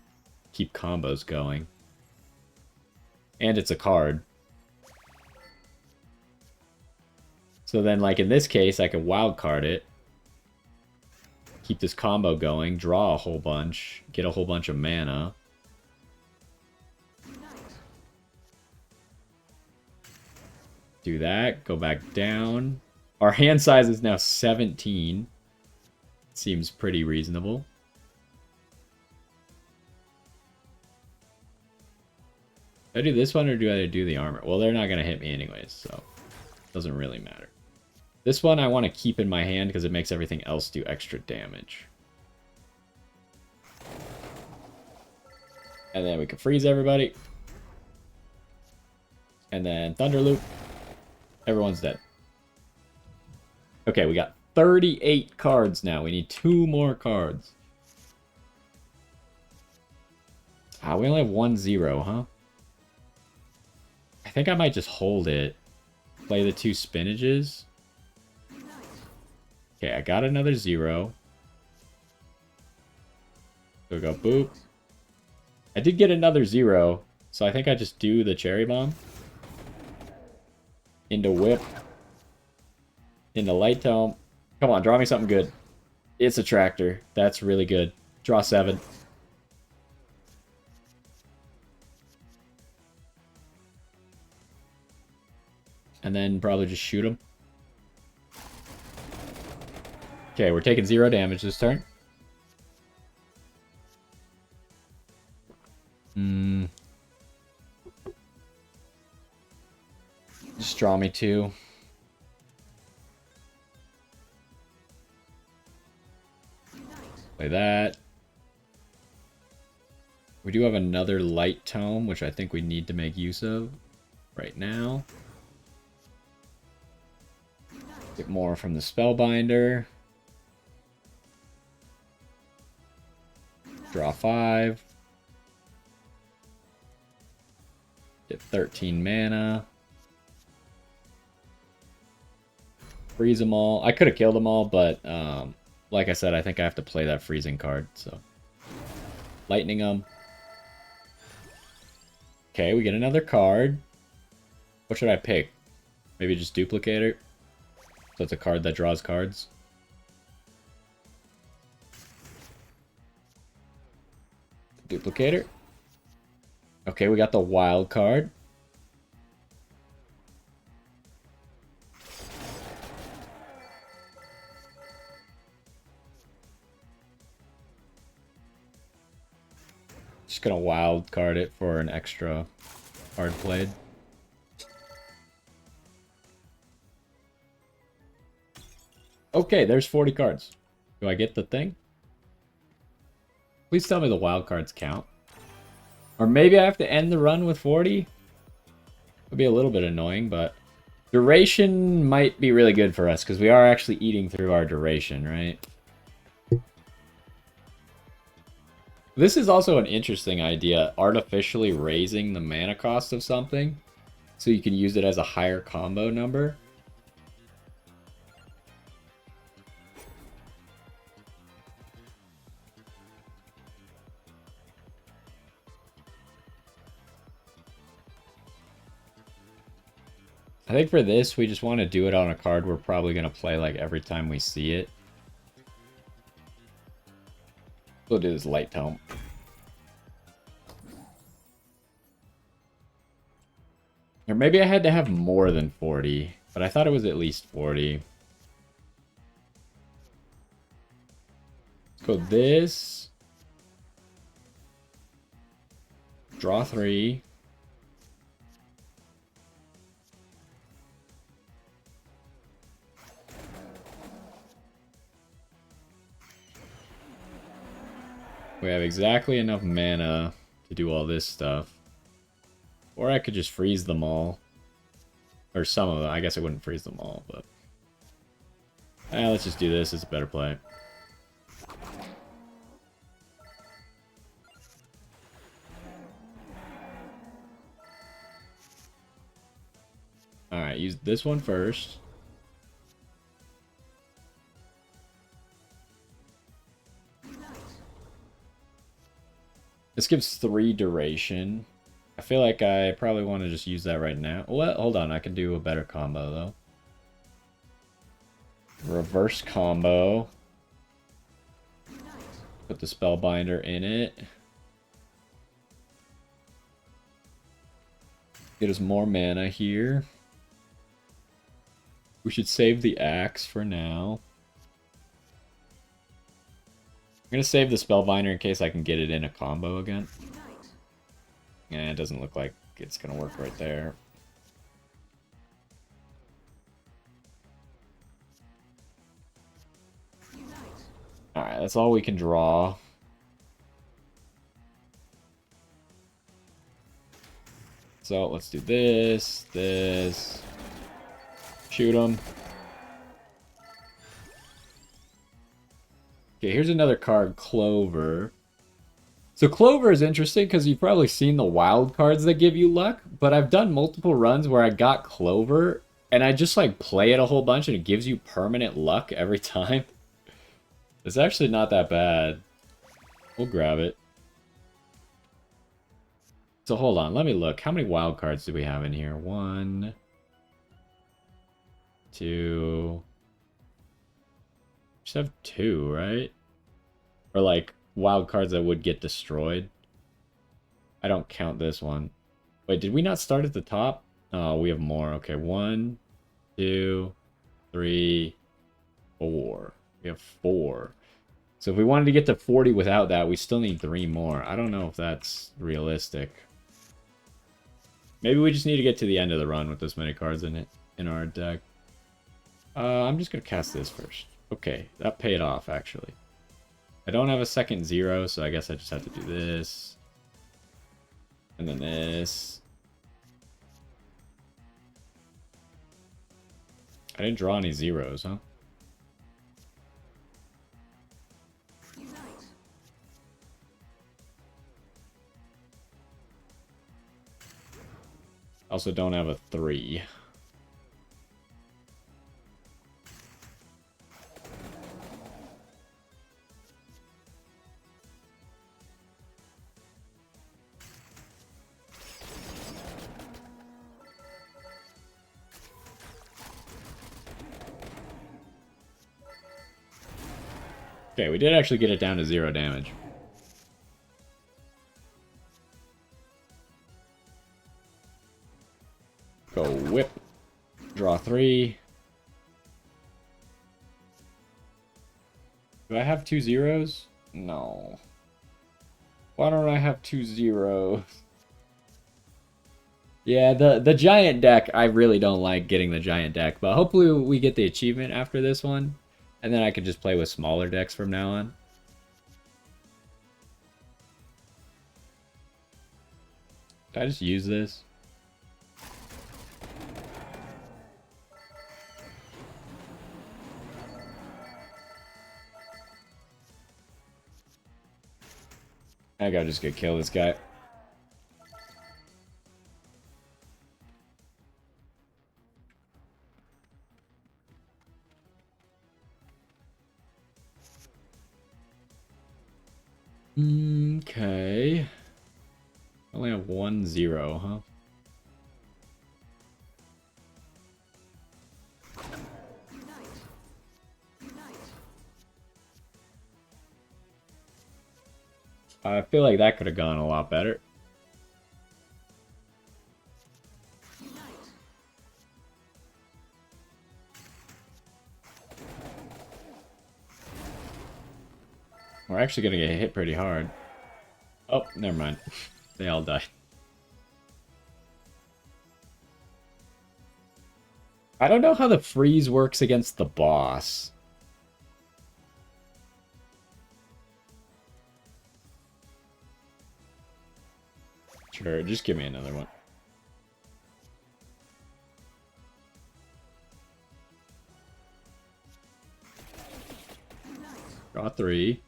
keep combos going. And it's a card. So then, like in this case, I can wild card it. Keep this combo going, draw a whole bunch, get a whole bunch of mana. Do that, go back down. Our hand size is now 17. Seems pretty reasonable. Do I do this one or do I do the armor? Well, they're not going to hit me anyways, so it doesn't really matter. This one I want to keep in my hand because it makes everything else do extra damage. And then we can freeze everybody. And then Thunder Loop. Everyone's dead. Okay, we got 38 cards now. We need 2 more cards. Ah, we only have 1 0, huh? I think I might just hold it. Play the 2 spinaches. Okay, I got another 0. So we go boop. I did get another 0, so I think I just do the Cherry Bomb. Into Whip. Into Light Tome. Come on, draw me something good. It's a Tractor. That's really good. Draw 7. And then probably just shoot him. Okay, we're taking 0 damage this turn. Just draw me 2. Play that. We do have another Light Tome, which I think we need to make use of right now. Get more from the Spellbinder. Draw 5. Get 13 mana. Freeze them all. I could have killed them all, but like I said, I think I have to play that freezing card. So lightning them. Okay, we get another card. What should I pick? Maybe just Duplicator. So it's a card that draws cards. Duplicator. Okay, we got the wild card. Just gonna wild card it for an extra card played. Okay, there's 40 cards. Do I get the thing? Please tell me the wild cards count. Or maybe I have to end the run with 40? Would be a little bit annoying, but duration might be really good for us because we are actually eating through our duration, right? This is also an interesting idea, artificially raising the mana cost of something so you can use it as a higher combo number. I think for this, we just want to do it on a card we're probably going to play like every time we see it. We'll do this Light Tome. Or maybe I had to have more than 40, but I thought it was at least 40. Let's go this. Draw 3. We have exactly enough mana to do all this stuff. Or I could just freeze them all. Or some of them. I guess I wouldn't freeze them all, but... let's just do this. It's a better play. Alright, use this one first. This gives 3 duration. I feel like I probably want to just use that right now. Well, hold on. I can do a better combo, though. Reverse combo. Put the Spellbinder in it. Get us more mana here. We should save the axe for now. I'm going to save the Spellbinder in case I can get it in a combo again. Yeah, it doesn't look like it's going to work right there. Alright, that's all we can draw. So, let's do this, this. Shoot him. Okay, here's another card, Clover. So Clover is interesting because you've probably seen the wild cards that give you luck, but I've done multiple runs where I got Clover, and I just like play it a whole bunch and it gives you permanent luck every time. It's actually not that bad. We'll grab it. So hold on, let me look. How many wild cards do we have in here? 1, 2... Just have 2, right? Or like wild cards that would get destroyed. I don't count this one. Wait, did we not start at the top? Oh, we have more. Okay, 1, 2, 3, 4. We have 4. So if we wanted to get to 40 without that, we still need 3 more. I don't know if that's realistic. Maybe we just need to get to the end of the run with this many cards in it in our deck. I'm just gonna cast this first. Okay, that paid off actually. I don't have a second 0, so I guess I just have to do this. And then this. I didn't draw any 0s, huh? Also don't have a 3. Okay, we did actually get it down to 0 damage. Go whip. Draw 3. Do I have 2 0s? No. Why don't I have 2 0s? Yeah, the giant deck, I really don't like getting the giant deck, but hopefully we get the achievement after this one, and then I can just play with smaller decks from now on. Did I just use this? I gotta just go kill this guy. Okay. Only have 1 0, huh? I feel like that could have gone a lot better. We're actually gonna get hit pretty hard. Oh, never mind. They all died. I don't know how the freeze works against the boss. Sure, just give me another one. Draw 3.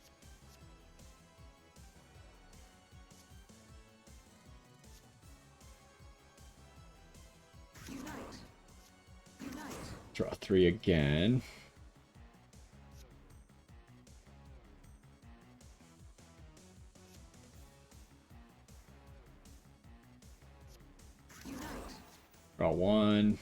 Draw 3 again. Draw 1.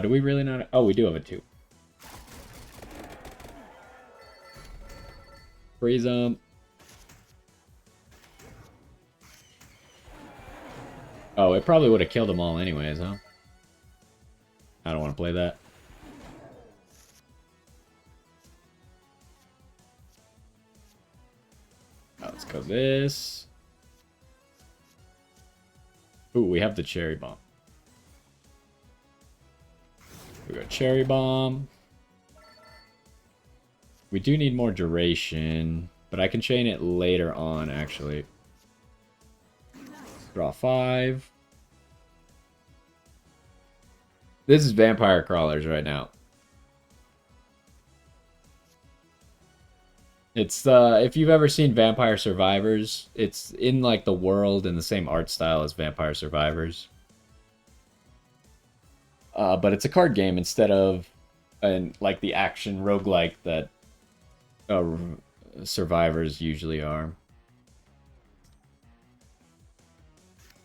Do we really not? Oh, we do have a 2. Freeze them. Oh, it probably would have killed them all anyways, huh? I don't want to play that. Let's go this. Ooh, we have the cherry bomb. We got cherry bomb. We do need more duration, but I can chain it later on, actually. Draw 5. This is Vampire Crawlers right now. It's if you've ever seen Vampire Survivors, it's in like the world in the same art style as Vampire Survivors. But it's a card game instead of like the action roguelike that Survivors usually are.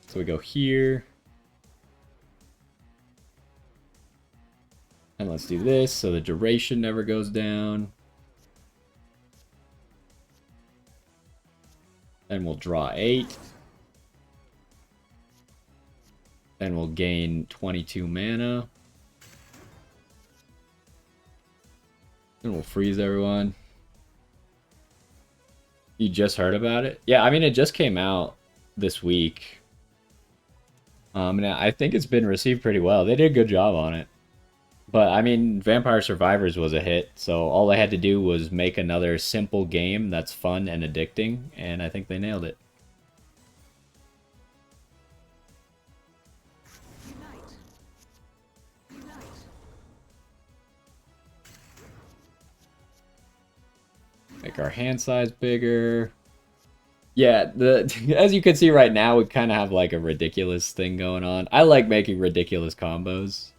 So we go here. And let's do this so the duration never goes down. Then we'll draw 8. Then we'll gain 22 mana. Then we'll freeze everyone. You just heard about it? Yeah, I mean, it just came out this week. And I think it's been received pretty well. They did a good job on it. But, I mean, Vampire Survivors was a hit, so all they had to do was make another simple game that's fun and addicting, and I think they nailed it. Make our hand size bigger. Yeah, as you can see right now, we kind of have like a ridiculous thing going on. I like making ridiculous combos.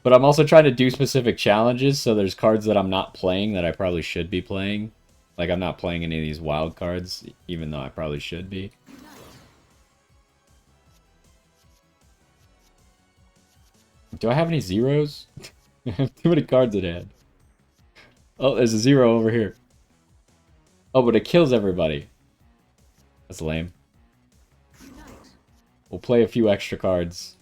But I'm also trying to do specific challenges, so there's cards that I'm not playing that I probably should be playing. Like, I'm not playing any of these wild cards, even though I probably should be. Do I have any zeros? I have too many cards in hand. Oh, there's a 0 over here. Oh, but it kills everybody. That's lame. We'll play a few extra cards.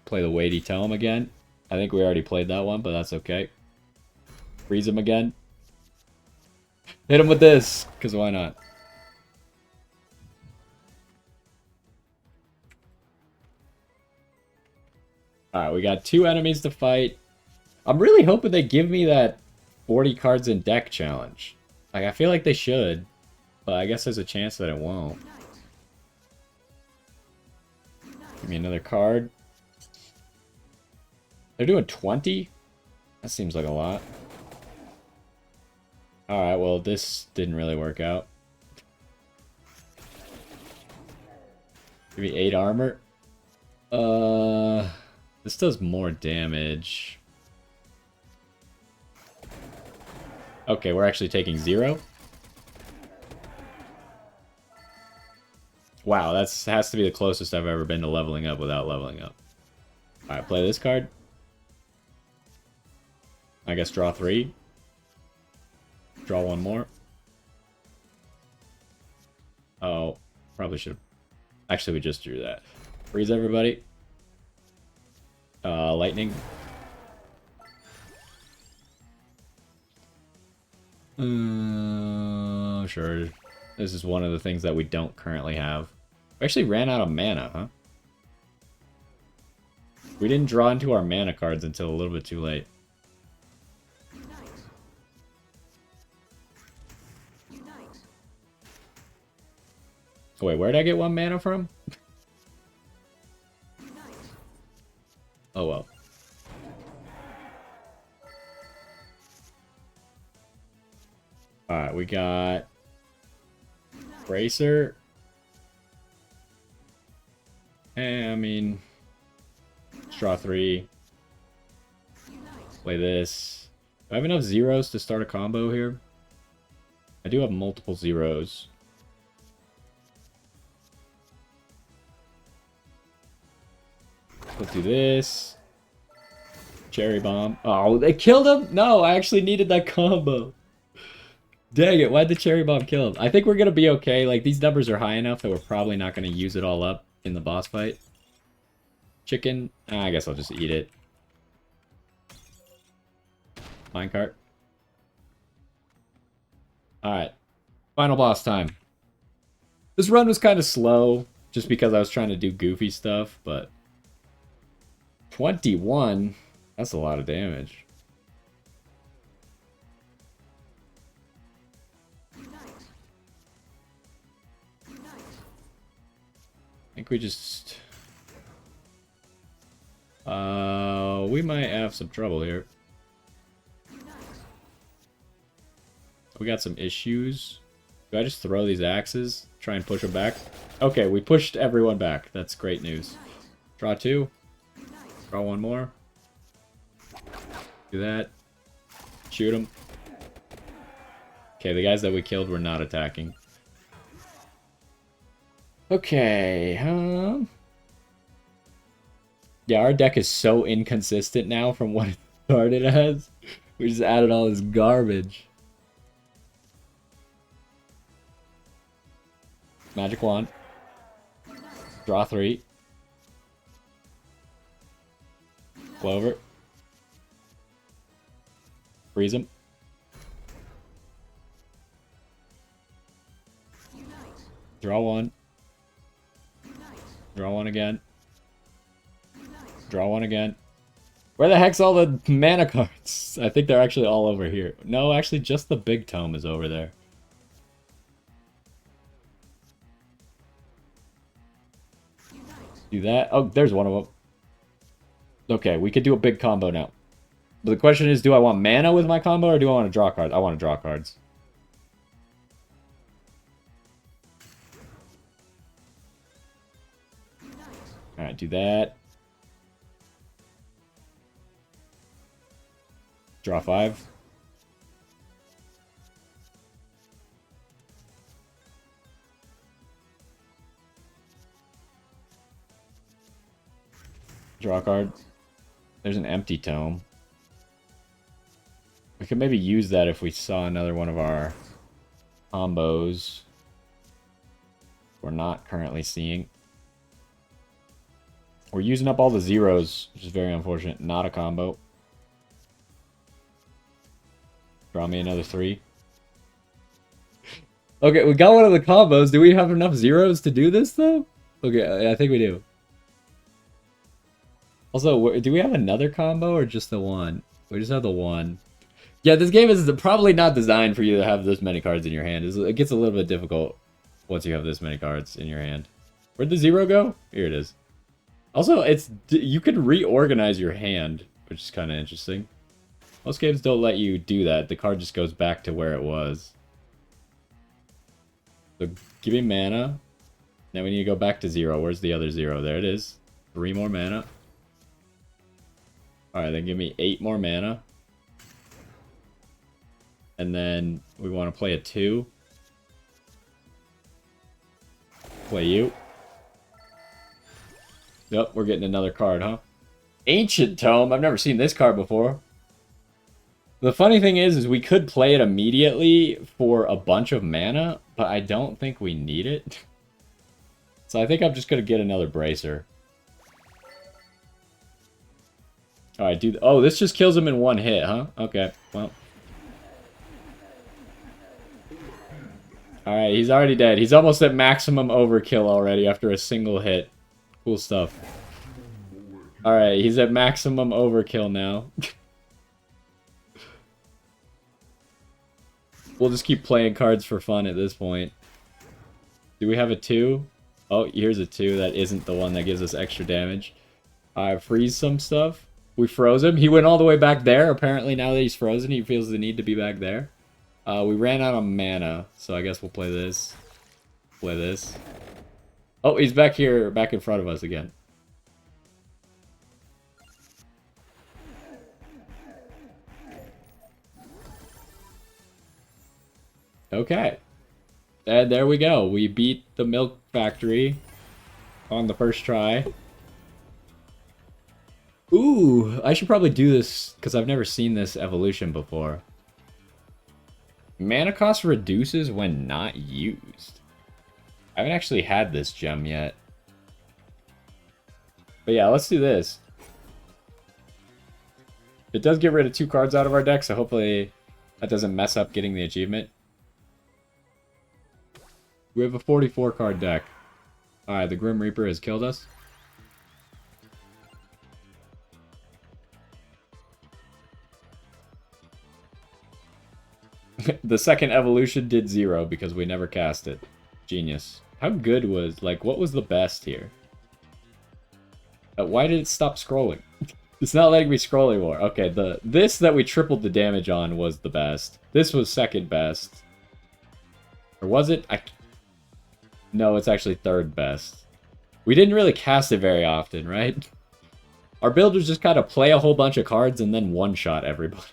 Play the weighty tome again. I think we already played that one, but that's okay. Freeze him again. Hit him with this, because why not? Alright, we got 2 enemies to fight. I'm really hoping they give me that 40 cards in deck challenge. Like, I feel like they should, but I guess there's a chance that it won't. Give me another card. They're doing 20? That seems like a lot. Alright, well, this didn't really work out. Give me 8 armor. This does more damage. Okay, we're actually taking 0. Wow, that has to be the closest I've ever been to leveling up without leveling up. Alright, play this card. I guess draw 3. Draw 1 more. Oh, probably should have. Actually, we just drew that. Freeze everybody. Lightning. Sure. This is one of the things that we don't currently have. We actually ran out of mana, huh? We didn't draw into our mana cards until a little bit too late. Oh, wait, where did I get 1 mana from? Oh, well. Alright, we got... Bracer. I mean... Let's draw 3. Play this. Do I have enough zeros to start a combo here? I do have multiple zeros. Let's do this. Cherry bomb. Oh, they killed him? No, I actually needed that combo. Dang it, why'd the cherry bomb kill him? I think we're gonna be okay. Like, these numbers are high enough that we're probably not gonna use it all up in the boss fight. Chicken. I guess I'll just eat it. Minecart. Alright. Final boss time. This run was kind of slow, just because I was trying to do goofy stuff, but... 21? That's a lot of damage. I think we just... we might have some trouble here. We got some issues. Do I just throw these axes? Try and push them back? Okay, we pushed everyone back. That's great news. Draw 2. Draw 1 more. Do that. Shoot him. Okay, the guys that we killed were not attacking. Okay, yeah, our deck is so inconsistent now from what it started as. We just added all this garbage. Magic wand. Draw 3. Clover. Freeze him. Draw 1. Draw 1 again. Draw 1 again. Where the heck's all the mana cards? I think they're actually all over here. No, actually just the big tome is over there. Do that. Oh, there's one of them. Okay, we could do a big combo now. But the question is, do I want mana with my combo or do I want to draw cards? I want to draw cards. Alright, do that. Draw 5. Draw a card. There's an empty tome. We could maybe use that if we saw another one of our combos we're not currently seeing. We're using up all the zeros, which is very unfortunate. Not a combo. Draw me another 3. Okay, we got one of the combos. Do we have enough zeros to do this, though? Okay, I think we do. Also, do we have another combo or just the one? We just have the one. Yeah, this game is probably not designed for you to have this many cards in your hand. It gets a little bit difficult once you have this many cards in your hand. Where'd the 0 go? Here it is. Also, you can reorganize your hand, which is kind of interesting. Most games don't let you do that. The card just goes back to where it was. So give me mana. Now we need to go back to 0. Where's the other 0? There it is. 3 more mana. Alright, then give me 8 more mana. And then we want to play a 2. Play you. Yep, we're getting another card, huh? Ancient Tome. I've never seen this card before. The funny thing is we could play it immediately for a bunch of mana, but I don't think we need it. So I think I'm just gonna get another bracer. Alright, dude. Oh, this just kills him in one hit, huh? Okay, well. Alright, he's already dead. He's almost at maximum overkill already after a single hit. Cool stuff. Alright, he's at maximum overkill now. We'll just keep playing cards for fun at this point. Do we have a 2? Oh, here's a 2 that isn't the one that gives us extra damage. Freeze some stuff. We froze him. He went all the way back there. Apparently now that he's frozen, he feels the need to be back there. We ran out of mana, so I guess we'll play this. Play this. Oh, he's back here, back in front of us again. Okay. And there we go. We beat the milk factory on the first try. Ooh, I should probably do this because I've never seen this evolution before. Mana cost reduces when not used. I haven't actually had this gem yet. But yeah, let's do this. It does get rid of 2 cards out of our deck, so hopefully that doesn't mess up getting the achievement. We have a 44 card deck. Alright, the Grim Reaper has killed us. The second evolution did 0 because we never cast it. Genius. How good was, like, what was the best here? Why did it stop scrolling? It's not letting me scroll anymore. Okay, this that we tripled the damage on was the best. This was second best. Or was it? No, it's actually third best. We didn't really cast it very often, right? Our builders just kind of play a whole bunch of cards and then one-shot everybody.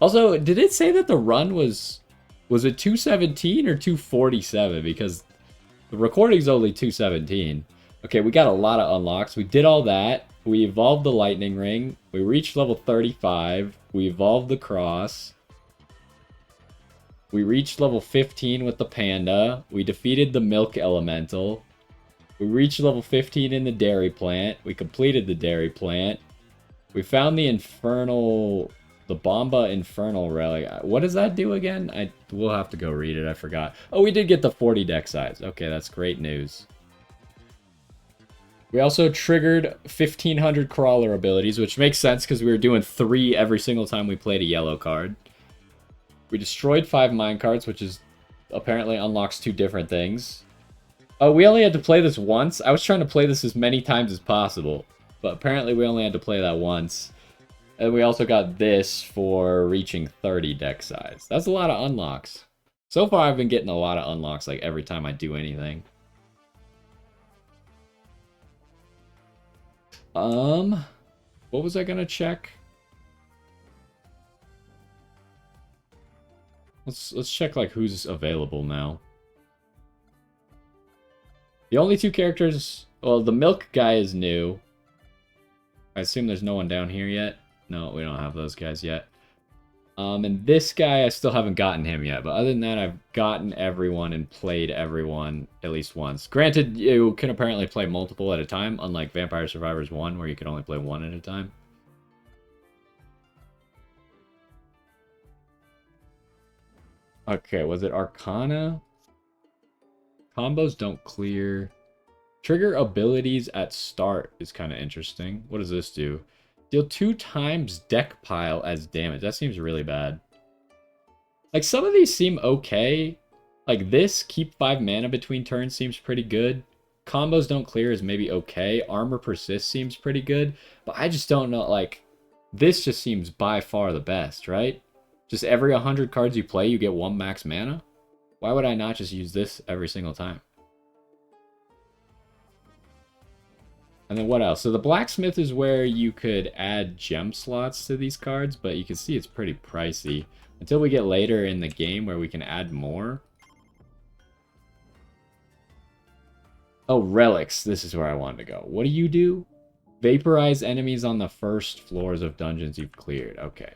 Also, did it say that the run was it 217 or 247? Because the recording's only 217. Okay, we got a lot of unlocks. We did all that. We evolved the lightning ring. We reached level 35. We evolved the cross. We reached level 15 with the panda. We defeated the milk elemental. We reached level 15 in the dairy plant. We completed the dairy plant. We found the infernal... The Bomba Infernal Relic. What does that do again? We'll have to go read it. I forgot. Oh, we did get the 40 deck size. Okay, that's great news. We also triggered 1500 crawler abilities, which makes sense because we were doing 3 every single time we played a yellow card. We destroyed 5 minecarts, which is apparently unlocks 2 different things. Oh, we only had to play this once? I was trying to play this as many times as possible, but apparently we only had to play that once. And we also got this for reaching 30 deck size. That's a lot of unlocks. So far, I've been getting a lot of unlocks, like, every time I do anything. What was I gonna check? Let's check, like, who's available now. The only 2 characters... Well, the milk guy is new. I assume there's no one down here yet. No, we don't have those guys yet. And this guy, I still haven't gotten him yet. But other than that, I've gotten everyone and played everyone at least once. Granted, you can apparently play multiple at a time, unlike Vampire Survivors 1, where you can only play 1 at a time. Okay, was it Arcana? Combos don't clear. Trigger abilities at start is kind of interesting. What does this do? Deal 2 times deck pile as damage. That seems really bad. Like, some of these seem okay. Like this, keep 5 mana between turns seems pretty good. Combos don't clear is maybe okay. Armor persists seems pretty good. But I just don't know, like, this just seems by far the best, right? Just every 100 cards you play, you get 1 max mana? Why would I not just use this every single time? And then what else? So the blacksmith is where you could add gem slots to these cards, but you can see it's pretty pricey. Until we get later in the game where we can add more. Oh, relics. This is where I wanted to go. What do you do? Vaporize enemies on the first floors of dungeons you've cleared. Okay.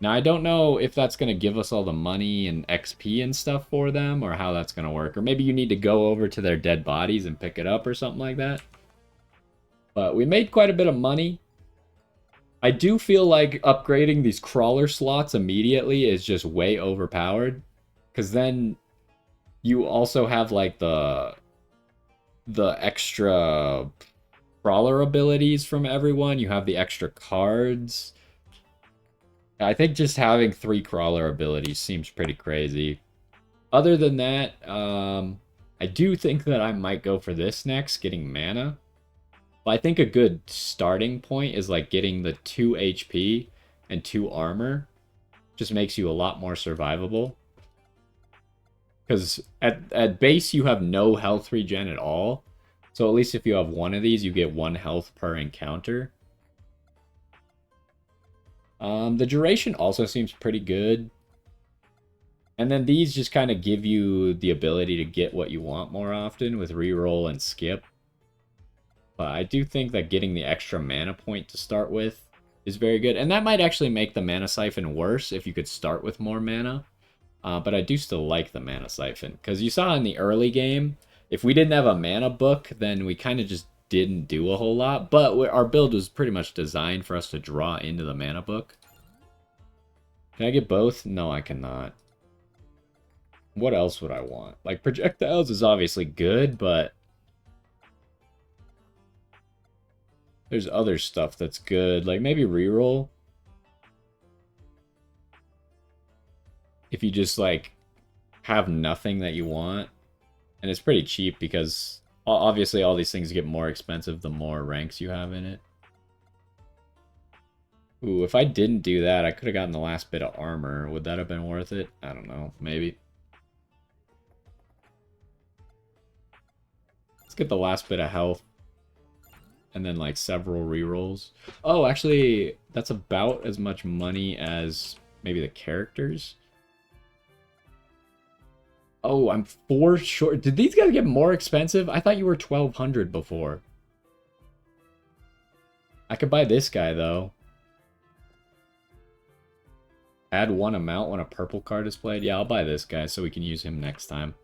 Now, I don't know if that's going to give us all the money and XP and stuff for them, or how that's going to work. Or maybe you need to go over to their dead bodies and pick it up or something like that. But we made quite a bit of money. I do feel like upgrading these crawler slots immediately is just way overpowered. Because then you also have like the extra crawler abilities from everyone. You have the extra cards. I think just having 3 crawler abilities seems pretty crazy. Other than that, I do think that I might go for this next, getting mana. But I think a good starting point is like getting the 2 HP and 2 armor. Just makes you a lot more survivable. Because at base you have no health regen at all. So at least if you have one of these, you get 1 health per encounter. The duration also seems pretty good. And then these just kind of give you the ability to get what you want more often with reroll and skip. But I do think that getting the extra mana point to start with is very good. And that might actually make the mana siphon worse if you could start with more mana. But I do still like the mana siphon. Because you saw in the early game, if we didn't have a mana book, then we kind of just didn't do a whole lot. But our build was pretty much designed for us to draw into the mana book. Can I get both? No, I cannot. What else would I want? Like, projectiles is obviously good, but there's other stuff that's good. Like, maybe reroll. If you just, like, have nothing that you want. And it's pretty cheap because, obviously, all these things get more expensive the more ranks you have in it. Ooh, if I didn't do that, I could have gotten the last bit of armor. Would that have been worth it? I don't know. Maybe. Let's get the last bit of health. And then, like, several rerolls. Oh, actually, that's about as much money as maybe the characters. Oh, I'm 4 short. Did these guys get more expensive? I thought you were 1,200 before. I could buy this guy, though. Add 1 amount when a purple card is played. Yeah, I'll buy this guy so we can use him next time.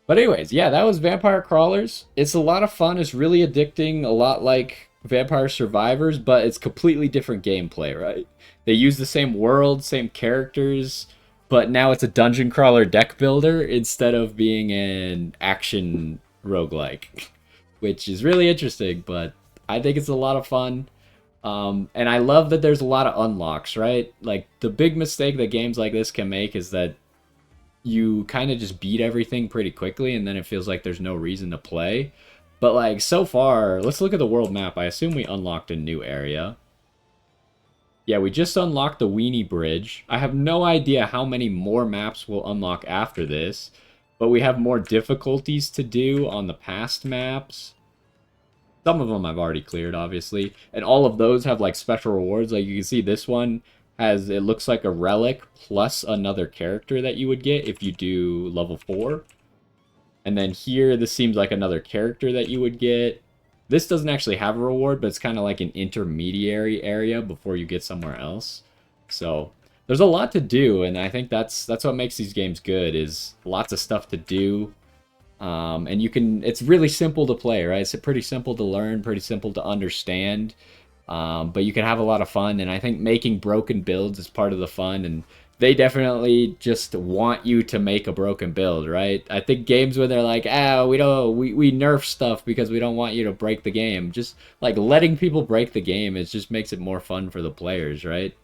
But anyways, yeah, that was Vampire Crawlers. It's a lot of fun. It's really addicting, a lot like Vampire Survivors, but it's completely different gameplay, right? They use the same world, same characters, but now it's a dungeon crawler deck builder instead of being an action roguelike, which is really interesting, but I think it's a lot of fun. And I love that there's a lot of unlocks, right? Like, the big mistake that games like this can make is that you kind of just beat everything pretty quickly, and then it feels like there's no reason to play. But, like, so far, let's look at the world map. I assume we unlocked a new area. Yeah, we just unlocked the Weenie Bridge. I have no idea how many more maps we'll unlock after this, but we have more difficulties to do on the past maps. Some of them I've already cleared, obviously. And all of those have, like, special rewards. Like, you can see this one has, it looks like a relic plus another character that you would get if you do level 4. And then here, this seems like another character that you would get. This doesn't actually have a reward, but it's kind of like an intermediary area before you get somewhere else. So there's a lot to do, and I think that's what makes these games good, is lots of stuff to do. And you can, it's really simple to play, right? It's pretty simple to learn, pretty simple to understand. But you can have a lot of fun, and I think making broken builds is part of the fun, and they definitely just want you to make a broken build, right? I think games where they're like, we nerf stuff because we don't want you to break the game. Just, like, letting people break the game, it just makes it more fun for the players, right?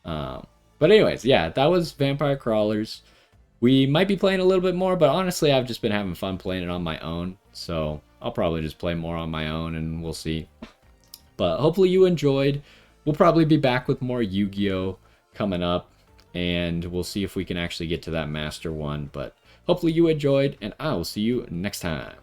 But anyways, yeah, that was Vampire Crawlers. We might be playing a little bit more, but honestly, I've just been having fun playing it on my own. So I'll probably just play more on my own, and we'll see. But hopefully you enjoyed. We'll probably be back with more Yu-Gi-Oh! Coming up, and we'll see if we can actually get to that Master one. But hopefully you enjoyed, and I will see you next time.